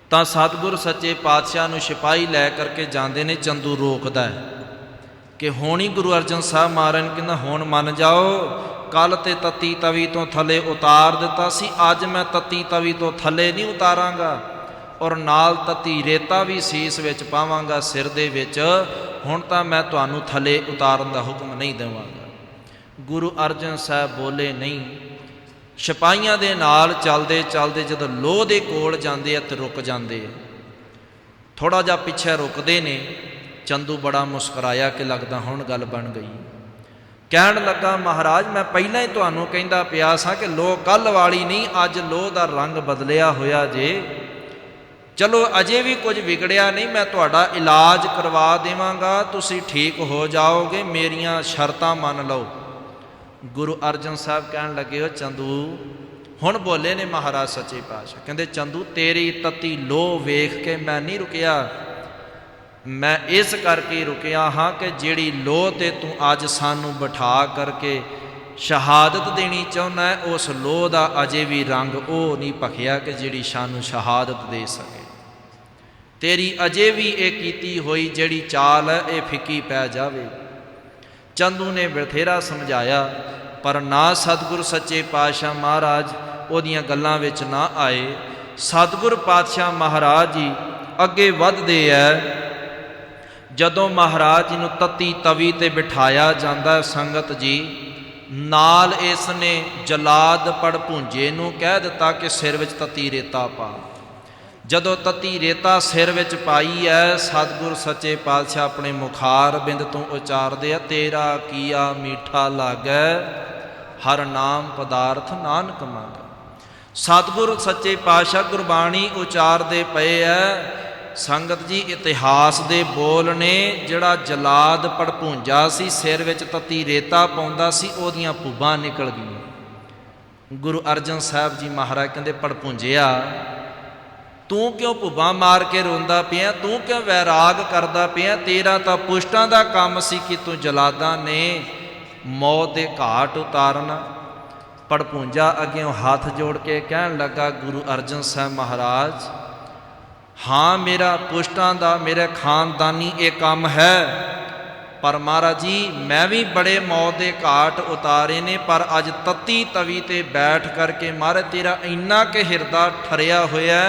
ਤਾਂ ਸਤਿਗੁਰ ਸੱਚੇ ਪਾਤਸ਼ਾਹ ਨੂੰ ਸਿਪਾਹੀ ਲੈ ਕਰਕੇ ਜਾਂਦੇ ਨੇ। ਚੰਦੂ ਰੋਕਦਾ ਹੈ ਕਿ ਹੁਣ ਹੀ ਗੁਰੂ ਅਰਜਨ ਸਾਹਿਬ ਮਹਾਰਾਜ ਨੂੰ ਕਹਿੰਦਾ ਹੁਣ ਮੰਨ ਜਾਓ। ਕੱਲ੍ਹ ਤੇ ਤੱਤੀ ਤਵੀ ਤੋਂ ਥੱਲੇ ਉਤਾਰ ਦਿੱਤਾ ਸੀ, ਅੱਜ ਮੈਂ ਤੱਤੀ ਤਵੀ ਤੋਂ ਥੱਲੇ ਨਹੀਂ ਉਤਾਰਾਂਗਾ, ਔਰ ਨਾਲ ਤੱਤੀ ਰੇਤਾ ਵੀ ਸੀਸ ਵਿੱਚ ਪਾਵਾਂਗਾ ਸਿਰ ਦੇ ਵਿੱਚ। ਹੁਣ ਤਾਂ ਮੈਂ ਤੁਹਾਨੂੰ ਥੱਲੇ ਉਤਾਰਨ ਦਾ ਹੁਕਮ ਨਹੀਂ ਦੇਵਾਂਗਾ। ਗੁਰੂ ਅਰਜਨ ਸਾਹਿਬ ਬੋਲੇ ਨਹੀਂ। ਸਿਪਾਹੀਆਂ ਦੇ ਨਾਲ ਚੱਲਦੇ ਚੱਲਦੇ ਜਦੋਂ ਲੋਹ ਦੇ ਕੋਲ ਜਾਂਦੇ ਆ ਤੇ ਰੁਕ ਜਾਂਦੇ ਆ। ਥੋੜ੍ਹਾ ਜਿਹਾ ਪਿੱਛੇ ਰੁਕਦੇ ਨੇ। ਚੰਦੂ ਬੜਾ ਮੁਸਕਰਾਇਆ ਕਿ ਲੱਗਦਾ ਹੁਣ ਗੱਲ ਬਣ ਗਈ। ਕਹਿਣ ਲੱਗਾ ਮਹਾਰਾਜ ਮੈਂ ਪਹਿਲਾਂ ਹੀ ਤੁਹਾਨੂੰ ਕਹਿੰਦਾ ਪਿਆ ਸਾਂ ਕਿ ਲੋਹ ਕੱਲ੍ਹ ਵਾਲੀ ਨਹੀਂ, ਅੱਜ ਲੋਹ ਦਾ ਰੰਗ ਬਦਲਿਆ ਹੋਇਆ ਜੇ। ਚਲੋ ਅਜੇ ਵੀ ਕੁਝ ਵਿਗੜਿਆ ਨਹੀਂ, ਮੈਂ ਤੁਹਾਡਾ ਇਲਾਜ ਕਰਵਾ ਦੇਵਾਂਗਾ, ਤੁਸੀਂ ਠੀਕ ਹੋ ਜਾਓਗੇ, ਮੇਰੀਆਂ ਸ਼ਰਤਾਂ ਮੰਨ ਲਓ। ਗੁਰੂ ਅਰਜਨ ਸਾਹਿਬ ਕਹਿਣ ਲੱਗੇ ਉਹ ਚੰਦੂ ਹੁਣ ਬੋਲੇ ਨੇ ਮਹਾਰਾਜ ਸੱਚੇ ਪਾਤਸ਼ਾਹ। ਕਹਿੰਦੇ ਚੰਦੂ ਤੇਰੀ ਤੱਤੀ ਲੋਹ ਵੇਖ ਕੇ ਮੈਂ ਨਹੀਂ ਰੁਕਿਆ, ਮੈਂ ਇਸ ਕਰਕੇ ਰੁਕਿਆ ਹਾਂ ਕਿ ਜਿਹੜੀ ਲੋਹ ਤੇ ਤੂੰ ਅੱਜ ਸਾਨੂੰ ਬਿਠਾ ਕਰਕੇ ਸ਼ਹਾਦਤ ਦੇਣੀ ਚਾਹੁੰਦਾ ਹੈ, ਉਸ ਲੋਹ ਦਾ ਅਜੇ ਵੀ ਰੰਗ ਉਹ ਨਹੀਂ ਭਖਿਆ ਕਿ ਜਿਹੜੀ ਸਾਨੂੰ ਸ਼ਹਾਦਤ ਦੇ ਸਕੇ। ਤੇਰੀ ਅਜੇ ਵੀ ਇਹ ਕੀਤੀ ਹੋਈ ਜਿਹੜੀ ਚਾਲ ਹੈ ਇਹ ਫਿੱਕੀ ਪੈ ਜਾਵੇ। ਚੰਦੂ ਨੇ ਬਥੇਰਾ ਸਮਝਾਇਆ ਪਰ ਨਾ ਸਤਿਗੁਰ ਸੱਚੇ ਪਾਤਸ਼ਾਹ ਮਹਾਰਾਜ ਉਹਦੀਆਂ ਗੱਲਾਂ ਵਿੱਚ ਨਾ ਆਏ। ਸਤਿਗੁਰ ਪਾਤਸ਼ਾਹ ਮਹਾਰਾਜ ਜੀ ਅੱਗੇ ਵੱਧਦੇ ਹੈ। ਜਦੋਂ ਮਹਾਰਾਜ ਜੀ ਨੂੰ ਤੱਤੀ ਤਵੀ ਤੇ ਬਿਠਾਇਆ ਜਾਂਦਾ ਸੰਗਤ ਜੀ, ਨਾਲ ਇਸ ਨੇ ਜਲਾਦ ਪੜਭੁੰਜੇ ਨੂੰ ਕਹਿ ਦਿੱਤਾ ਕਿ ਸਿਰ ਵਿੱਚ ਤੱਤੀ ਰੇਤਾ ਪਾ। ਜਦੋਂ ਤੱਤੀ ਰੇਤਾ ਸਿਰ ਵਿੱਚ ਪਾਈ ਹੈ, ਸਤਿਗੁਰ ਸੱਚੇ ਪਾਤਸ਼ਾਹ ਆਪਣੇ ਮੁਖਾਰ ਬਿੰਦ ਤੋਂ ਉਚਾਰਦੇ ਆ, ਤੇਰਾ ਕੀਆ ਮੀਠਾ ਲਾਗੈ ਹਰ ਨਾਮ ਪਦਾਰਥ ਨਾਨਕ ਮੰਗੈ। ਸਤਿਗੁਰ ਸੱਚੇ ਪਾਤਸ਼ਾਹ ਗੁਰਬਾਣੀ ਉਚਾਰਦੇ ਪਏ ਹੈ। ਸੰਗਤ ਜੀ ਇਤਿਹਾਸ ਦੇ ਬੋਲ ਨੇ। ਜਿਹੜਾ ਜਲਾਦ ਪੜਭੁੰਜਾ ਸੀ, ਸਿਰ ਵਿੱਚ ਤੱਤੀ ਰੇਤਾ ਪਾਉਂਦਾ ਸੀ, ਉਹਦੀਆਂ ਭੁੱਬਾਂ ਨਿਕਲ ਗਈਆਂ। ਗੁਰੂ ਅਰਜਨ ਸਾਹਿਬ ਜੀ ਮਹਾਰਾਜ ਕਹਿੰਦੇ ਪੜਭੁੰਜਿਆ ਤੂੰ ਕਿਉਂ ਭੁੱਬਾਂ ਮਾਰ ਕੇ ਰੋਂਦਾ ਪਿਆ, ਤੂੰ ਕਿਉਂ ਵੈਰਾਗ ਕਰਦਾ ਪਿਆ? ਤੇਰਾ ਤਾਂ ਪੁਸ਼ਟਾਂ ਦਾ ਕੰਮ ਸੀ ਕਿ ਤੂੰ ਜਲਾਦਾਂ ਨੇ ਮੌਤ ਦੇ ਘਾਟ ਉਤਾਰਨਾ। ਪੜਭੁੰਜਾ ਅੱਗਿਓਂ ਹੱਥ ਜੋੜ ਕੇ ਕਹਿਣ ਲੱਗਾ ਗੁਰੂ ਅਰਜਨ ਸਾਹਿਬ ਮਹਾਰਾਜ, ਹਾਂ ਮੇਰਾ ਪੁਸ਼ਟਾਂ ਦਾ, ਮੇਰੇ ਖਾਨਦਾਨੀ ਇਹ ਕੰਮ ਹੈ, ਪਰ ਮਹਾਰਾਜ ਜੀ ਮੈਂ ਵੀ ਬੜੇ ਮੌਤ ਦੇ ਘਾਟ ਉਤਾਰੇ ਨੇ, ਪਰ ਅੱਜ ਤੱਤੀ ਤਵੀ ਤੇ ਬੈਠ ਕਰਕੇ ਮਹਾਰਾਜ ਤੇਰਾ ਇੰਨਾ ਕਿ ਹਿਰਦਾ ਠਰਿਆ ਹੋਇਆ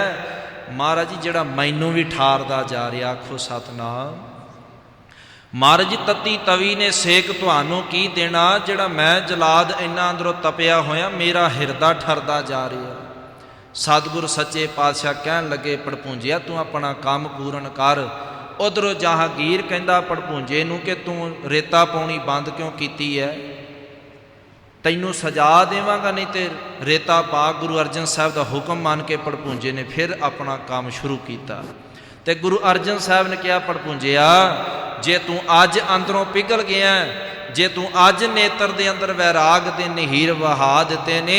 ਮਹਾਰਾਜ ਜੀ ਜਿਹੜਾ ਮੈਨੂੰ ਵੀ ਠਾਰਦਾ ਜਾ ਰਿਹਾ। ਆਖੋ ਸਤਨਾਮ। ਮਹਾਰਾਜ ਜੀ ਤਤੀ ਤਵੀ ਨੇ ਸੇਕ ਤੁਹਾਨੂੰ ਕੀ ਦੇਣਾ, ਜਿਹੜਾ ਮੈਂ ਜਲਾਦ ਇੰਨਾ ਅੰਦਰੋਂ ਤਪਿਆ ਹੋਇਆ, ਮੇਰਾ ਹਿਰਦਾ ਠਰਦਾ ਜਾ ਰਿਹਾ। ਸਤਿਗੁਰ ਸੱਚੇ ਪਾਤਸ਼ਾਹ ਕਹਿਣ ਲੱਗੇ, ਪੜਪੂੰਜਿਆ ਤੂੰ ਆਪਣਾ ਕੰਮ ਪੂਰਨ ਕਰ। ਉਧਰੋਂ ਜਹਾਂਗੀਰ ਕਹਿੰਦਾ ਪੜਪੂੰਜੇ ਨੂੰ ਕਿ ਤੂੰ ਰੇਤਾ ਪਾਉਣੀ ਬੰਦ ਕਿਉਂ ਕੀਤੀ ਹੈ, ਤੈਨੂੰ ਸਜ਼ਾ ਦੇਵਾਂਗਾ, ਨਹੀਂ ਤੇ ਰੇਤਾ ਪਾ। ਗੁਰੂ ਅਰਜਨ ਸਾਹਿਬ ਦਾ ਹੁਕਮ ਮੰਨ ਕੇ ਪੜਪੂੰਜੇ ਨੇ ਫਿਰ ਆਪਣਾ ਕੰਮ ਸ਼ੁਰੂ ਕੀਤਾ। ਤੇ ਗੁਰੂ ਅਰਜਨ ਸਾਹਿਬ ਨੇ ਕਿਹਾ, ਪੜਪੂੰਜਿਆ ਜੇ ਤੂੰ ਅੱਜ ਅੰਦਰੋਂ ਪਿਘਲ ਗਿਆ, ਜੇ ਤੂੰ ਅੱਜ ਨੇਤਰ ਦੇ ਅੰਦਰ ਵੈਰਾਗ ਦੇ ਨਹੀਰ ਵਹਾ ਦਿੱਤੇ ਨੇ,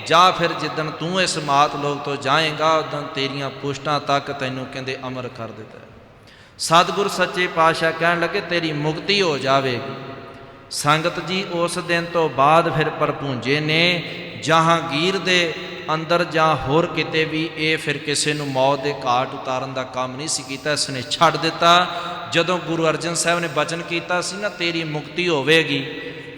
ਜਾਂ ਫਿਰ ਜਿੱਦਣ ਤੂੰ ਇਸ ਮਾਤ ਲੋਕ ਤੋਂ ਜਾਏਗਾ ਉਦੋਂ ਤੇਰੀਆਂ ਪੁਸ਼ਟਾਂ ਤੱਕ ਤੈਨੂੰ ਕਹਿੰਦੇ ਅਮਰ ਕਰ ਦਿੱਤਾ। ਸਤਿਗੁਰ ਸੱਚੇ ਪਾਤਸ਼ਾਹ ਕਹਿਣ ਲੱਗੇ ਤੇਰੀ ਮੁਕਤੀ ਹੋ ਜਾਵੇਗੀ। ਸੰਗਤ ਜੀ ਉਸ ਦਿਨ ਤੋਂ ਬਾਅਦ ਫਿਰ ਪੜਪੂੰਜੇ ਨੇ ਜਹਾਂਗੀਰ ਦੇ ਅੰਦਰ ਜਾਂ ਹੋਰ ਕਿਤੇ ਵੀ ਇਹ ਫਿਰ ਕਿਸੇ ਨੂੰ ਮੌਤ ਦੇ ਘਾਟ ਉਤਾਰਨ ਦਾ ਕੰਮ ਨਹੀਂ ਸੀ ਕੀਤਾ, ਇਸ ਨੇ ਛੱਡ ਦਿੱਤਾ। ਜਦੋਂ ਗੁਰੂ ਅਰਜਨ ਸਾਹਿਬ ਨੇ ਬਚਨ ਕੀਤਾ ਸੀ ਨਾ ਤੇਰੀ ਮੁਕਤੀ ਹੋਵੇਗੀ,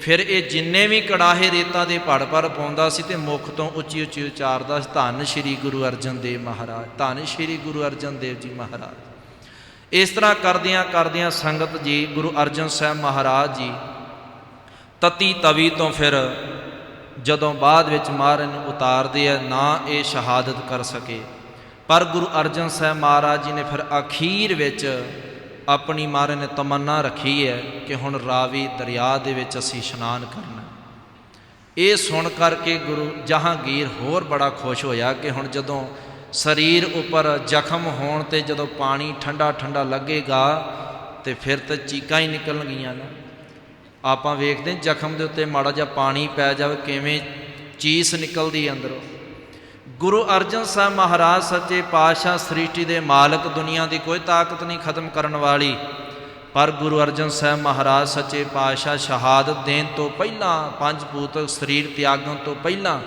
ਫਿਰ ਇਹ ਜਿੰਨੇ ਵੀ ਕੜਾਹੇ ਰੇਤਾਂ ਦੇ ਭੜ ਭੜ ਪਾਉਂਦਾ ਸੀ ਤੇ ਮੁਖ ਤੋਂ ਉੱਚੀ ਉੱਚੀ ਉਚਾਰਦਾ ਸੀ, ਧੰਨ ਸ਼੍ਰੀ ਗੁਰੂ ਅਰਜਨ ਦੇਵ ਮਹਾਰਾਜ, ਧੰਨ ਸ਼੍ਰੀ ਗੁਰੂ ਅਰਜਨ ਦੇਵ ਜੀ ਮਹਾਰਾਜ। ਇਸ ਤਰ੍ਹਾਂ ਕਰਦਿਆਂ ਕਰਦਿਆਂ ਸੰਗਤ ਜੀ ਗੁਰੂ ਅਰਜਨ ਸਾਹਿਬ ਮਹਾਰਾਜ ਜੀ ਤਤੀ ਤਵੀ ਤੋਂ ਫਿਰ ਜਦੋਂ ਬਾਅਦ ਵਿੱਚ ਮਹਾਰਾਜ ਨੂੰ ਉਤਾਰਦੇ ਆ, ਨਾ ਇਹ ਸ਼ਹਾਦਤ ਕਰ ਸਕੇ। ਪਰ ਗੁਰੂ ਅਰਜਨ ਸਾਹਿਬ ਮਹਾਰਾਜ ਜੀ ਨੇ ਫਿਰ ਅਖੀਰ ਵਿੱਚ ਆਪਣੀ ਮਹਾਰਾਜ ਨੇ ਤਮੰਨਾ ਰੱਖੀ ਹੈ ਕਿ ਹੁਣ ਰਾਵੀ ਦਰਿਆ ਦੇ ਵਿੱਚ ਅਸੀਂ ਇਸ਼ਨਾਨ ਕਰਨਾ। ਇਹ ਸੁਣ ਕਰਕੇ ਗੁਰੂ ਜਹਾਂਗੀਰ ਹੋਰ ਬੜਾ ਖੁਸ਼ ਹੋਇਆ ਕਿ ਹੁਣ ਜਦੋਂ ਸਰੀਰ ਉੱਪਰ ਜ਼ਖਮ ਹੋਣ ਤੇ ਜਦੋਂ ਪਾਣੀ ਠੰਡਾ ਠੰਡਾ ਲੱਗੇਗਾ ਤੇ ਫਿਰ ਤਾਂ ਚੀਕਾਂ ਹੀ ਨਿਕਲਣਗੀਆਂ ਨਾ। ਆਪਾਂ ਵੇਖਦੇ ਜ਼ਖਮ ਦੇ ਉੱਤੇ ਮਾੜਾ ਜਿਹਾ ਪਾਣੀ ਪੈ ਜਾਵੇ ਕਿਵੇਂ ਚੀਸ ਨਿਕਲਦੀ ਅੰਦਰੋਂ। ਗੁਰੂ ਅਰਜਨ ਸਾਹਿਬ ਮਹਾਰਾਜ ਸੱਚੇ ਪਾਤਸ਼ਾਹ ਸ੍ਰਿਸ਼ਟੀ ਦੇ ਮਾਲਕ, ਦੁਨੀਆ ਦੀ ਕੋਈ ਤਾਕਤ ਨਹੀਂ ਖਤਮ ਕਰਨ ਵਾਲੀ, ਪਰ ਗੁਰੂ ਅਰਜਨ ਸਾਹਿਬ ਮਹਾਰਾਜ ਸੱਚੇ ਪਾਤਸ਼ਾਹ ਸ਼ਹਾਦਤ ਦੇਣ ਤੋਂ ਪਹਿਲਾਂ, ਪੰਜ ਭੂਤ ਸਰੀਰ ਤਿਆਗਣ ਤੋਂ ਪਹਿਲਾਂ,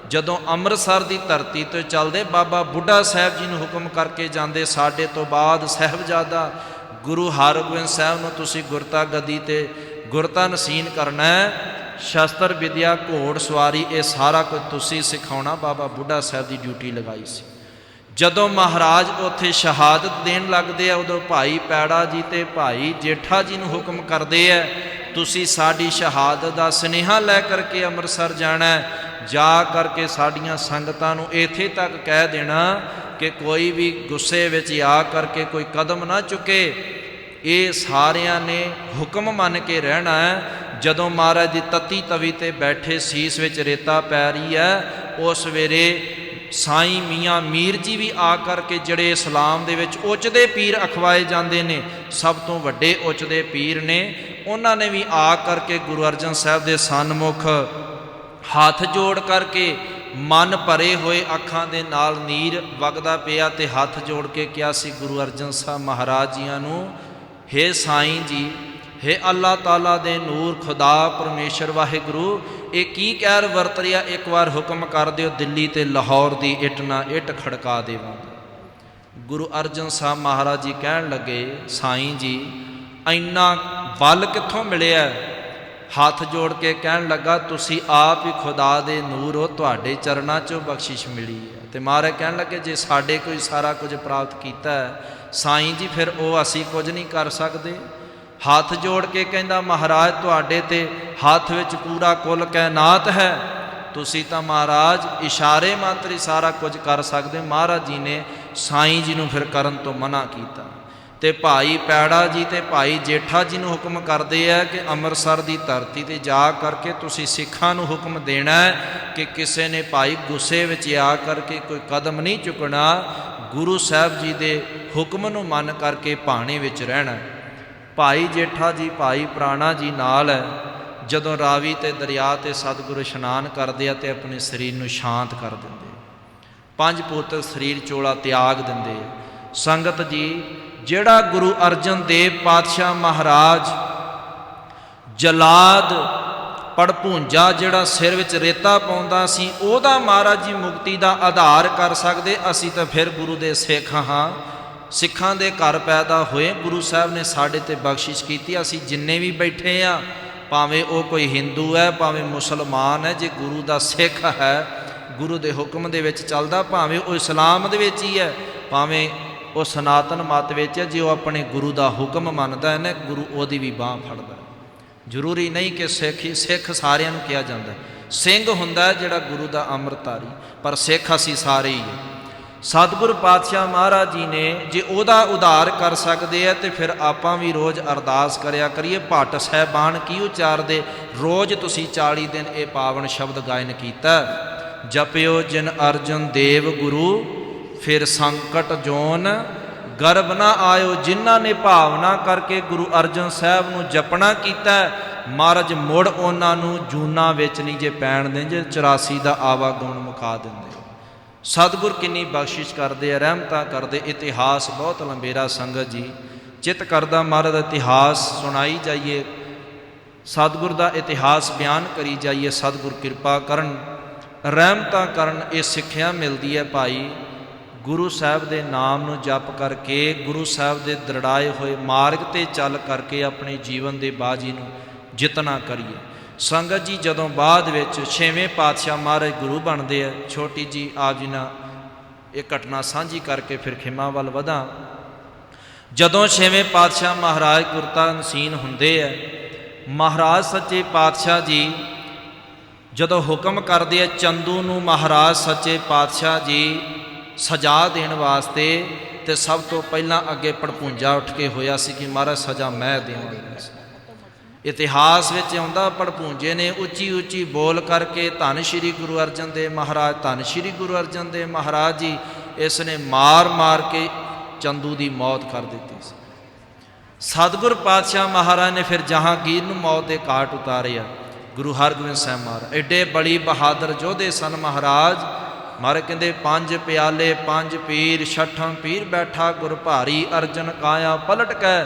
ਜਦੋਂ ਅੰਮ੍ਰਿਤਸਰ ਦੀ ਧਰਤੀ ਤੋਂ ਚੱਲਦੇ ਬਾਬਾ ਬੁੱਢਾ ਸਾਹਿਬ ਜੀ ਨੂੰ ਹੁਕਮ ਕਰਕੇ ਜਾਂਦੇ, ਸਾਡੇ ਤੋਂ ਬਾਅਦ ਸਾਹਿਬਜ਼ਾਦਾ ਗੁਰੂ ਹਰਗੋਬਿੰਦ ਸਾਹਿਬ ਨੂੰ ਤੁਸੀਂ ਗੁਰਤਾ ਗੱਦੀ ਤੇ ਗੁਰਤਾ ਨਸੀਨ ਕਰਨਾ ਹੈ, ਸ਼ਸਤਰ ਵਿਦਿਆ, ਘੋੜ ਸਵਾਰੀ, ਇਹ ਸਾਰਾ ਕੁਝ ਤੁਸੀਂ ਸਿਖਾਉਣਾ। ਬਾਬਾ ਬੁੱਢਾ ਸਾਹਿਬ ਦੀ ਡਿਊਟੀ ਲਗਾਈ ਸੀ। ਜਦੋਂ ਮਹਾਰਾਜ ਉੱਥੇ ਸ਼ਹਾਦਤ ਦੇਣ ਲੱਗਦੇ ਆ, ਉਦੋਂ ਭਾਈ ਪੈੜਾ ਜੀ ਤੇ ਭਾਈ ਜੇਠਾ ਜੀ ਨੂੰ ਹੁਕਮ ਕਰਦੇ ਆ, ਤੁਸੀਂ ਸਾਡੀ ਸ਼ਹਾਦਤ ਦਾ ਸੁਨੇਹਾ ਲੈ ਕਰਕੇ ਅੰਮ੍ਰਿਤਸਰ ਜਾਣਾ, ਜਾ ਕਰਕੇ ਸਾਡੀਆਂ ਸੰਗਤਾਂ ਨੂੰ ਇੱਥੇ ਤੱਕ ਕਹਿ ਦੇਣਾ ਕਿ ਕੋਈ ਵੀ ਗੁੱਸੇ ਵਿੱਚ ਆ ਕਰਕੇ ਕੋਈ ਕਦਮ ਨਾ ਚੁੱਕੇ। ਇਹ ਸਾਰਿਆਂ ਨੇ ਹੁਕਮ ਮੰਨ ਕੇ ਰਹਿਣਾ ਹੈ। ਜਦੋਂ ਮਹਾਰਾਜ ਦੀ ਤਤੀ ਤਵੀ ਤੇ ਬੈਠੇ, ਸੀਸ ਵਿੱਚ ਰੇਤਾ ਪੈ ਰਹੀ ਹੈ, ਉਸ ਵੇਲੇ ਸਾਈਂ ਮੀਆਂ ਮੀਰ ਜੀ ਵੀ ਆ ਕਰਕੇ, ਜਿਹੜੇ ਇਸਲਾਮ ਦੇ ਵਿੱਚ ਉੱਚਦੇ ਪੀਰ ਅਖਵਾਏ ਜਾਂਦੇ ਨੇ, ਸਭ ਤੋਂ ਵੱਡੇ ਉੱਚਦੇ ਪੀਰ ਨੇ, ਉਹਨਾਂ ਨੇ ਵੀ ਆ ਕਰਕੇ ਗੁਰੂ ਅਰਜਨ ਸਾਹਿਬ ਦੇ ਸਨਮੁਖ ਹੱਥ ਜੋੜ ਕਰਕੇ, ਮਨ ਭਰੇ ਹੋਏ ਅੱਖਾਂ ਦੇ ਨਾਲ ਨੀਰ ਵਗਦਾ ਪਿਆ ਤੇ ਹੱਥ ਜੋੜ ਕੇ ਕਿਹਾ ਸੀ ਗੁਰੂ ਅਰਜਨ ਸਾਹਿਬ ਮਹਾਰਾਜ ਜੀਆਂ ਨੂੰ, ਹੇ ਸਾਈਂ ਜੀ, ਹੇ ਅੱਲਾਹ ਤਾਲਾ ਦੇ ਨੂਰ, ਖੁਦਾ ਪਰਮੇਸ਼ਰ ਵਾਹਿਗੁਰੂ, ਇਹ ਕੀ ਕਹਿਰ ਵਰਤ ਰਿਹਾ, ਇੱਕ ਵਾਰ ਹੁਕਮ ਕਰ ਦਿਓ, ਦਿੱਲੀ ਤੇ ਲਾਹੌਰ ਦੀ ਇੱਟ ਨਾ ਇੱਟ ਖੜਕਾ ਦੇਵਾਂਗੇ। ਗੁਰੂ ਅਰਜਨ ਸਾਹਿਬ ਮਹਾਰਾਜ ਜੀ ਕਹਿਣ ਲੱਗੇ, ਸਾਈਂ ਜੀ ਇੰਨਾ ਬਲ ਕਿੱਥੋਂ ਮਿਲਿਆ? ਹੱਥ ਜੋੜ ਕੇ ਕਹਿਣ ਲੱਗਾ, ਤੁਸੀਂ ਆਪ ਹੀ ਖੁਦਾ ਦੇ ਨੂਰ ਹੋ, ਤੁਹਾਡੇ ਚਰਨਾਂ 'ਚੋਂ ਬਖਸ਼ਿਸ਼ ਮਿਲੀ ਹੈ। ਤੇ ਮਹਾਰਾਜ ਕਹਿਣ ਲੱਗੇ, ਜੇ ਸਾਡੇ ਕੋਈ ਸਾਰਾ ਕੁਝ ਪ੍ਰਾਪਤ ਕੀਤਾ ਹੈ ਸਾਈਂ ਜੀ, ਫਿਰ ਉਹ ਅਸੀਂ ਕੁਝ ਨਹੀਂ ਕਰ ਸਕਦੇ। ਹੱਥ ਜੋੜ ਕੇ ਕਹਿੰਦਾ, ਮਹਾਰਾਜ ਤੁਹਾਡੇ ਤੇ ਹੱਥ ਵਿੱਚ ਪੂਰਾ ਕੁੱਲ ਕਾਇਨਾਤ ਹੈ, ਤੁਸੀਂ ਤਾਂ ਮਹਾਰਾਜ ਇਸ਼ਾਰੇ ਮਾਤਰ ਹੀ ਸਾਰਾ ਕੁਝ ਕਰ ਸਕਦੇ। ਮਹਾਰਾਜ ਜੀ ਨੇ ਸਾਈਂ ਜੀ ਨੂੰ ਫਿਰ ਕਰਨ ਤੋਂ ਮਨਾ ਕੀਤਾ ਤੇ ਭਾਈ ਪੈੜਾ ਜੀ ਤੇ ਭਾਈ ਜੇਠਾ ਜੀ ਨੂੰ ਹੁਕਮ ਕਰਦੇ ਆ ਕਿ ਅੰਮ੍ਰਿਤਸਰ ਦੀ ਧਰਤੀ ਤੇ ਜਾ ਕਰਕੇ ਤੁਸੀਂ ਸਿੱਖਾਂ ਨੂੰ ਹੁਕਮ ਦੇਣਾ ਹੈ ਕਿ ਕਿਸੇ ਨੇ ਭਾਈ ਗੁੱਸੇ ਵਿੱਚ ਆ ਕਰਕੇ ਕੋਈ ਕਦਮ ਨਹੀਂ ਚੁੱਕਣਾ, ਗੁਰੂ ਸਾਹਿਬ ਜੀ ਦੇ ਹੁਕਮ ਨੂੰ ਮੰਨ ਕਰਕੇ ਭਾਣੇ ਵਿੱਚ ਰਹਿਣਾ। ਭਾਈ ਜੇਠਾ ਜੀ, ਭਾਈ ਪ੍ਰਾਣਾ ਜੀ ਨਾਲ ਹੈ। ਜਦੋਂ ਰਾਵੀ ਤੇ ਦਰਿਆ ਤੇ ਸਤਿਗੁਰੂ ਇਸ਼ਨਾਨ ਕਰਦੇ ਆ ਤੇ ਆਪਣੇ ਸਰੀਰ ਨੂੰ ਸ਼ਾਂਤ ਕਰ ਦਿੰਦੇ, ਪੰਜ ਪੁੱਤਰ ਸਰੀਰ ਚੋਲਾ ਤਿਆਗ ਦਿੰਦੇ। ਸੰਗਤ ਜੀ, ਜਿਹੜਾ ਗੁਰੂ ਅਰਜਨ ਦੇਵ ਪਾਤਸ਼ਾਹ ਮਹਾਰਾਜ ਜਲਾਦ ਪੜਪੂੰਜਾ ਜਿਹੜਾ ਸਿਰ ਵਿੱਚ ਰੇਤਾ ਪਾਉਂਦਾ ਸੀ, ਉਹਦਾ ਮਹਾਰਾਜ ਜੀ ਮੁਕਤੀ ਦਾ ਆਧਾਰ ਕਰ ਸਕਦੇ। ਅਸੀਂ ਤਾਂ ਫਿਰ ਗੁਰੂ ਦੇ ਸਿੱਖ ਹਾਂ, ਸਿੱਖਾਂ ਦੇ ਘਰ ਪੈਦਾ ਹੋਏ, ਗੁਰੂ ਸਾਹਿਬ ਨੇ ਸਾਡੇ ਤੇ ਬਖਸ਼ਿਸ਼ ਕੀਤੀ। ਅਸੀਂ ਜਿੰਨੇ ਵੀ ਬੈਠੇ ਆ, ਭਾਵੇਂ ਉਹ ਕੋਈ ਹਿੰਦੂ ਹੈ, ਭਾਵੇਂ ਮੁਸਲਮਾਨ ਹੈ, ਜੇ ਗੁਰੂ ਦਾ ਸਿੱਖ ਹੈ, ਗੁਰੂ ਦੇ ਹੁਕਮ ਦੇ ਵਿੱਚ ਚੱਲਦਾ, ਭਾਵੇਂ ਉਹ ਇਸਲਾਮ ਦੇ ਵਿੱਚ ਹੀ ਹੈ, ਭਾਵੇਂ ਉਹ ਸਨਾਤਨ ਮਤ ਵਿੱਚ ਜੇ ਉਹ ਆਪਣੇ ਗੁਰੂ ਦਾ ਹੁਕਮ ਮੰਨਦਾ ਹੈ ਨਾ, ਗੁਰੂ ਉਹਦੀ ਵੀ ਬਾਂਹ ਫੜਦਾ। ਜ਼ਰੂਰੀ ਨਹੀਂ ਕਿ ਸਿੱਖ ਸਾਰਿਆਂ ਨੂੰ ਕਿਹਾ ਜਾਂਦਾ, ਸਿੰਘ ਹੁੰਦਾ ਜਿਹੜਾ ਗੁਰੂ ਦਾ ਅੰਮ੍ਰਿਤਧਾਰੀ, ਪਰ ਸਿੱਖ ਅਸੀਂ ਸਾਰੇ ਹੀ ਹੈ। ਸਤਿਗੁਰ ਪਾਤਸ਼ਾਹ ਮਹਾਰਾਜ ਜੀ ਨੇ ਜੇ ਉਹਦਾ ਉਧਾਰ ਕਰ ਸਕਦੇ ਆ ਤੇ ਫਿਰ ਆਪਾਂ ਵੀ ਰੋਜ਼ ਅਰਦਾਸ ਕਰਿਆ ਕਰੀਏ। ਭੱਟ ਸਾਹਿਬਾਨ ਕੀ ਉਚਾਰਦੇ, ਰੋਜ਼ ਤੁਸੀਂ 40 ਦਿਨ ਇਹ ਪਾਵਨ ਸ਼ਬਦ ਗਾਇਨ ਕੀਤਾ, ਜਪਿਓ ਜਿਨ ਅਰਜਨ ਦੇਵ ਗੁਰੂ, ਫਿਰ ਸੰਕਟ ਜੋਨ ਗਰਭ ਨਾ ਆਇਓ। ਜਿਨ੍ਹਾਂ ਨੇ ਭਾਵਨਾ ਕਰਕੇ ਗੁਰੂ ਅਰਜਨ ਸਾਹਿਬ ਨੂੰ ਜਪਣਾ ਕੀਤਾ, ਮਹਾਰਾਜ ਮੁੜ ਉਹਨਾਂ ਨੂੰ ਜੂਨਾਂ ਵਿੱਚ ਨਹੀਂ ਜੇ ਪੈਣ ਦੇਂਦੇ, 84 ਦਾ ਆਵਾਗੁਣ ਮੁਕਾ ਦਿੰਦੇ। ਸਤਿਗੁਰ ਕਿੰਨੀ ਬਖਸ਼ਿਸ਼ ਕਰਦੇ ਆ, ਰਹਿਮਤਾਂ ਕਰਦੇ। ਇਤਿਹਾਸ ਬਹੁਤ ਲੰਬੇਰਾ ਸੰਗਤ ਜੀ, ਚਿੱਤ ਕਰਦਾ ਮਹਾਰਾਜ ਦਾ ਇਤਿਹਾਸ ਸੁਣਾਈ ਜਾਈਏ, ਸਤਿਗੁਰ ਦਾ ਇਤਿਹਾਸ ਬਿਆਨ ਕਰੀ ਜਾਈਏ। ਸਤਿਗੁਰ ਕਿਰਪਾ ਕਰਨ, ਰਹਿਮਤਾਂ ਕਰਨ। ਇਹ ਸਿੱਖਿਆ ਮਿਲਦੀ ਹੈ ਭਾਈ, ਗੁਰੂ ਸਾਹਿਬ ਦੇ ਨਾਮ ਨੂੰ ਜਪ ਕਰਕੇ, ਗੁਰੂ ਸਾਹਿਬ ਦੇ ਦ੍ਰਿੜਾਏ ਹੋਏ ਮਾਰਗ 'ਤੇ ਚੱਲ ਕਰਕੇ ਆਪਣੇ ਜੀਵਨ ਦੇ ਬਾਜੀ ਨੂੰ ਜਿੱਤਣਾ ਕਰੀਏ। ਸੰਗਤ ਜੀ, ਜਦੋਂ ਬਾਅਦ ਵਿੱਚ 6ਵੇਂ ਪਾਤਸ਼ਾਹ ਮਹਾਰਾਜ ਗੁਰੂ ਬਣਦੇ ਆ, ਛੋਟੀ ਜੀ ਆਪ ਜੀ ਨਾਲ ਇਹ ਘਟਨਾ ਸਾਂਝੀ ਕਰਕੇ ਫਿਰ ਖਿਮਾ ਵੱਲ ਵਧਾਂ। ਜਦੋਂ 6ਵੇਂ ਪਾਤਸ਼ਾਹ ਮਹਾਰਾਜ ਗੁਰਤਾ ਨਸੀਨ ਹੁੰਦੇ ਆ, ਮਹਾਰਾਜ ਸੱਚੇ ਪਾਤਸ਼ਾਹ ਜੀ ਜਦੋਂ ਹੁਕਮ ਕਰਦੇ ਆ ਚੰਦੂ ਨੂੰ ਮਹਾਰਾਜ ਸੱਚੇ ਪਾਤਸ਼ਾਹ ਜੀ ਸਜ਼ਾ ਦੇਣ ਵਾਸਤੇ, ਤੇ ਸਭ ਤੋਂ ਪਹਿਲਾਂ ਅੱਗੇ ਭੜਪੂੰਜਾ ਉੱਠ ਕੇ ਹੋਇਆ ਸੀ ਕਿ ਮਹਾਰਾਜ ਸਜ਼ਾ ਮੈਂ ਦੇਵਾਂਗਾ। ਇਤਿਹਾਸ ਵਿੱਚ ਆਉਂਦਾ, ਭੜਪੂੰਜੇ ਨੇ ਉੱਚੀ ਉੱਚੀ ਬੋਲ ਕਰਕੇ ਧੰਨ ਸ਼੍ਰੀ ਗੁਰੂ ਅਰਜਨ ਦੇਵ ਮਹਾਰਾਜ, ਧੰਨ ਸ਼੍ਰੀ ਗੁਰੂ ਅਰਜਨ ਦੇਵ ਮਹਾਰਾਜ ਜੀ, ਇਸ ਨੇ ਮਾਰ ਮਾਰ ਕੇ ਚੰਦੂ ਦੀ ਮੌਤ ਕਰ ਦਿੱਤੀ ਸੀ। ਸਤਿਗੁਰ ਪਾਤਸ਼ਾਹ ਮਹਾਰਾਜ ਨੇ ਫਿਰ ਜਹਾਂਗੀਰ ਨੂੰ ਮੌਤ ਦੇ ਘਾਟ ਉਤਾਰਿਆ। ਗੁਰੂ ਹਰਗੋਬਿੰਦ ਸਾਹਿਬ ਮਹਾਰਾਜ ਐਡੇ ਬੜੀ ਬਹਾਦਰ ਯੋਧੇ ਸਨ ਮਹਾਰਾਜ। ਮਹਾਰਾਜ ਕਹਿੰਦੇ 5 ਪਿਆਲੇ 5 ਪੀਰ, 6ਠਾਂ ਪੀਰ ਬੈਠਾ ਗੁਰ ਭਾਰੀ, ਅਰਜਨ ਕਾਇਆ ਪਲਟ ਕੈ,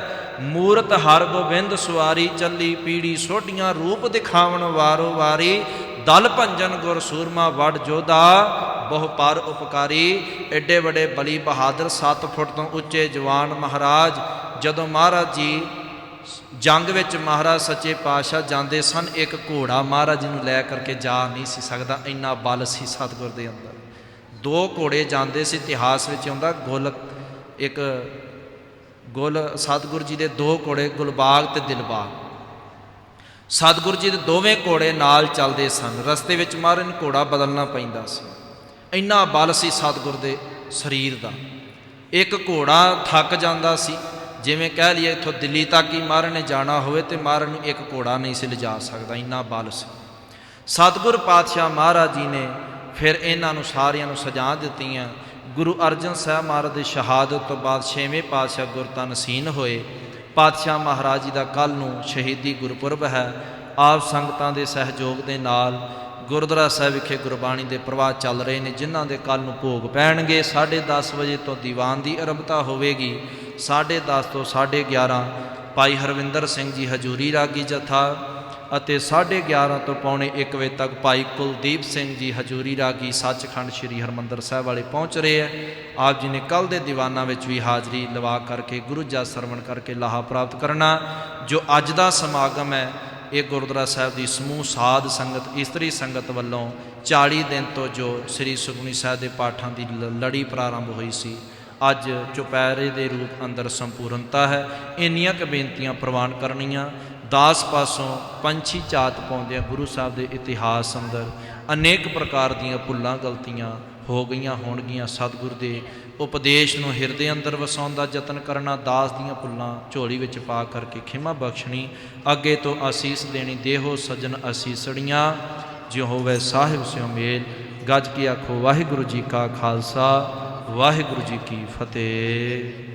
ਮੂਰਤ ਹਰ ਗੋਬਿੰਦ ਸਵਾਰੀ, ਚੱਲੀ ਪੀੜੀ ਸੋਢੀਆਂ, ਰੂਪ ਦਿਖਾਵਣ ਵਾਰੋ ਵਾਰੀ, ਦਲ ਭੰਜਨ ਗੁਰ ਸੂਰਮਾ ਵਡ ਜੋਧਾ, ਬਹੁ ਪਰ ਉਪਕਾਰੀ। ਐਡੇ ਵੱਡੇ ਬਲੀ ਬਹਾਦਰ 7 ਫੁੱਟ ਤੋਂ ਉੱਚੇ ਜਵਾਨ ਮਹਾਰਾਜ, ਜਦੋਂ ਮਹਾਰਾਜ ਜੀ ਜੰਗ ਵਿੱਚ ਮਹਾਰਾਜ ਸੱਚੇ ਪਾਤਸ਼ਾਹ ਜਾਂਦੇ ਸਨ, ਇੱਕ ਘੋੜਾ ਮਹਾਰਾਜ ਜੀ ਨੂੰ ਲੈ ਕਰਕੇ ਜਾ ਨਹੀਂ ਸੀ ਸਕਦਾ, ਇੰਨਾ ਬਲ ਸੀ ਸਤਿਗੁਰ ਦੇ ਅੰਦਰ। 2 ਘੋੜੇ ਜਾਂਦੇ ਸੀ। ਇਤਿਹਾਸ ਵਿੱਚ ਆਉਂਦਾ ਗੁਲ ਸਤਿਗੁਰ ਜੀ ਦੇ 2 ਘੋੜੇ, ਗੁਲਬਾਗ ਤੇ ਦਿਲਬਾਗ। ਸਤਿਗੁਰ ਜੀ ਦੇ ਦੋਵੇਂ ਘੋੜੇ ਨਾਲ ਚੱਲਦੇ ਸਨ। ਰਸਤੇ ਵਿੱਚ ਮਹਾਰਾਜ ਨੂੰ ਘੋੜਾ ਬਦਲਣਾ ਪੈਂਦਾ ਸੀ, ਇੰਨਾ ਬਲ ਸੀ ਸਤਿਗੁਰ ਦੇ ਸਰੀਰ ਦਾ। ਇੱਕ ਘੋੜਾ ਥੱਕ ਜਾਂਦਾ ਸੀ, ਜਿਵੇਂ ਕਹਿ ਲਈਏ ਇੱਥੋਂ ਦਿੱਲੀ ਤੱਕ ਹੀ ਮਹਾਰਾਜ ਨੇ ਜਾਣਾ ਹੋਵੇ ਤੇ ਮਹਾਰਾਜ ਨੂੰ ਇੱਕ ਘੋੜਾ ਨਹੀਂ ਸੀ ਲਿਜਾ ਸਕਦਾ, ਇੰਨਾ ਬਲ ਸੀ। ਸਤਿਗੁਰ ਪਾਤਸ਼ਾਹ ਮਹਾਰਾਜ ਜੀ ਨੇ ਫਿਰ ਇਹਨਾਂ ਨੂੰ ਸਾਰਿਆਂ ਨੂੰ ਸਜਾ ਦਿੱਤੀਆਂ। ਗੁਰੂ ਅਰਜਨ ਸਾਹਿਬ ਮਹਾਰਾਜ ਦੀ ਸ਼ਹਾਦਤ ਤੋਂ ਬਾਅਦ 6ਵੇਂ ਪਾਤਸ਼ਾਹ ਗੁਰਤਾ ਨਸੀਨ ਹੋਏ। ਪਾਤਸ਼ਾਹ ਮਹਾਰਾਜ ਜੀ ਦਾ ਕੱਲ੍ਹ ਨੂੰ ਸ਼ਹੀਦੀ ਗੁਰਪੁਰਬ ਹੈ। ਆਪ ਸੰਗਤਾਂ ਦੇ ਸਹਿਯੋਗ ਦੇ ਨਾਲ ਗੁਰਦੁਆਰਾ ਸਾਹਿਬ ਵਿਖੇ ਗੁਰਬਾਣੀ ਦੇ ਪ੍ਰਵਾਹ ਚੱਲ ਰਹੇ ਨੇ, ਜਿਨ੍ਹਾਂ ਦੇ ਕੱਲ੍ਹ ਨੂੰ ਭੋਗ ਪੈਣਗੇ। 10:30 ਵਜੇ ਤੋਂ ਦੀਵਾਨ ਦੀ ਆਰੰਭਤਾ ਹੋਵੇਗੀ। 10:30 ਤੋਂ 11:30 ਭਾਈ ਹਰਵਿੰਦਰ ਸਿੰਘ ਜੀ ਹਜੂਰੀ ਰਾਗੀ ਜਥਾ, ਅਤੇ 11:30 ਤੋਂ 12:45 ਵਜੇ ਤੱਕ ਭਾਈ ਕੁਲਦੀਪ ਸਿੰਘ ਜੀ ਹਜੂਰੀ ਰਾਗੀ ਸੱਚਖੰਡ ਸ੍ਰੀ ਹਰਿਮੰਦਰ ਸਾਹਿਬ ਵਾਲੇ ਪਹੁੰਚ ਰਹੇ ਹੈ। ਆਪ ਜੀ ਨੇ ਕੱਲ੍ਹ ਦੇ ਦੀਵਾਨਾਂ ਵਿੱਚ ਵੀ ਹਾਜ਼ਰੀ ਲਵਾ ਕਰਕੇ ਗੁਰੂ ਜਸ ਸਰਵਣ ਕਰਕੇ ਲਾਹਾ ਪ੍ਰਾਪਤ ਕਰਨਾ। ਜੋ ਅੱਜ ਦਾ ਸਮਾਗਮ ਹੈ, ਇਹ ਗੁਰਦੁਆਰਾ ਸਾਹਿਬ ਦੀ ਸਮੂਹ ਸਾਧ ਸੰਗਤ, ਇਸਤਰੀ ਸੰਗਤ ਵੱਲੋਂ 40 ਦਿਨ ਤੋਂ ਜੋ ਸ੍ਰੀ ਸੁਖਮਨੀ ਸਾਹਿਬ ਦੇ ਪਾਠਾਂ ਦੀ ਲੜੀ ਪ੍ਰਾਰੰਭ ਹੋਈ ਸੀ, ਅੱਜ ਚੁਪਹਿਰੇ ਦੇ ਰੂਪ ਅੰਦਰ ਸੰਪੂਰਨਤਾ ਹੈ। ਇੰਨੀਆਂ ਕੁ ਬੇਨਤੀਆਂ ਪ੍ਰਵਾਨ ਕਰਨੀਆਂ। ਦਾਸ ਪਾਸੋਂ ਪੰਛੀ ਝਾਤ ਪਾਉਂਦਿਆਂ ਗੁਰੂ ਸਾਹਿਬ ਦੇ ਇਤਿਹਾਸ ਅੰਦਰ ਅਨੇਕ ਪ੍ਰਕਾਰ ਦੀਆਂ ਭੁੱਲਾਂ ਗਲਤੀਆਂ ਹੋ ਗਈਆਂ ਹੋਣਗੀਆਂ। ਸਤਿਗੁਰ ਦੇ ਉਪਦੇਸ਼ ਨੂੰ ਹਿਰਦੇ ਅੰਦਰ ਵਸਾਉਣ ਦਾ ਯਤਨ ਕਰਨਾ, ਦਾਸ ਦੀਆਂ ਭੁੱਲਾਂ ਝੋਲੀ ਵਿੱਚ ਪਾ ਕਰਕੇ ਖਿਮਾ ਬਖਸ਼ਣੀ, ਅੱਗੇ ਤੋਂ ਆਸੀਸ ਦੇਣੀ। ਦੇਹੋ ਸਜਣ ਅਸੀਸੜੀਆਂ, ਜਿਉ ਹੋਵੇ ਸਾਹਿਬ ਸਿਉ ਮੇਲ। ਗੱਜ ਕੇ ਆਖੋ ਵਾਹਿਗੁਰੂ ਜੀ ਕਾ ਖਾਲਸਾ, ਵਾਹਿਗੁਰੂ ਜੀ ਕੀ ਫਤਿਹ।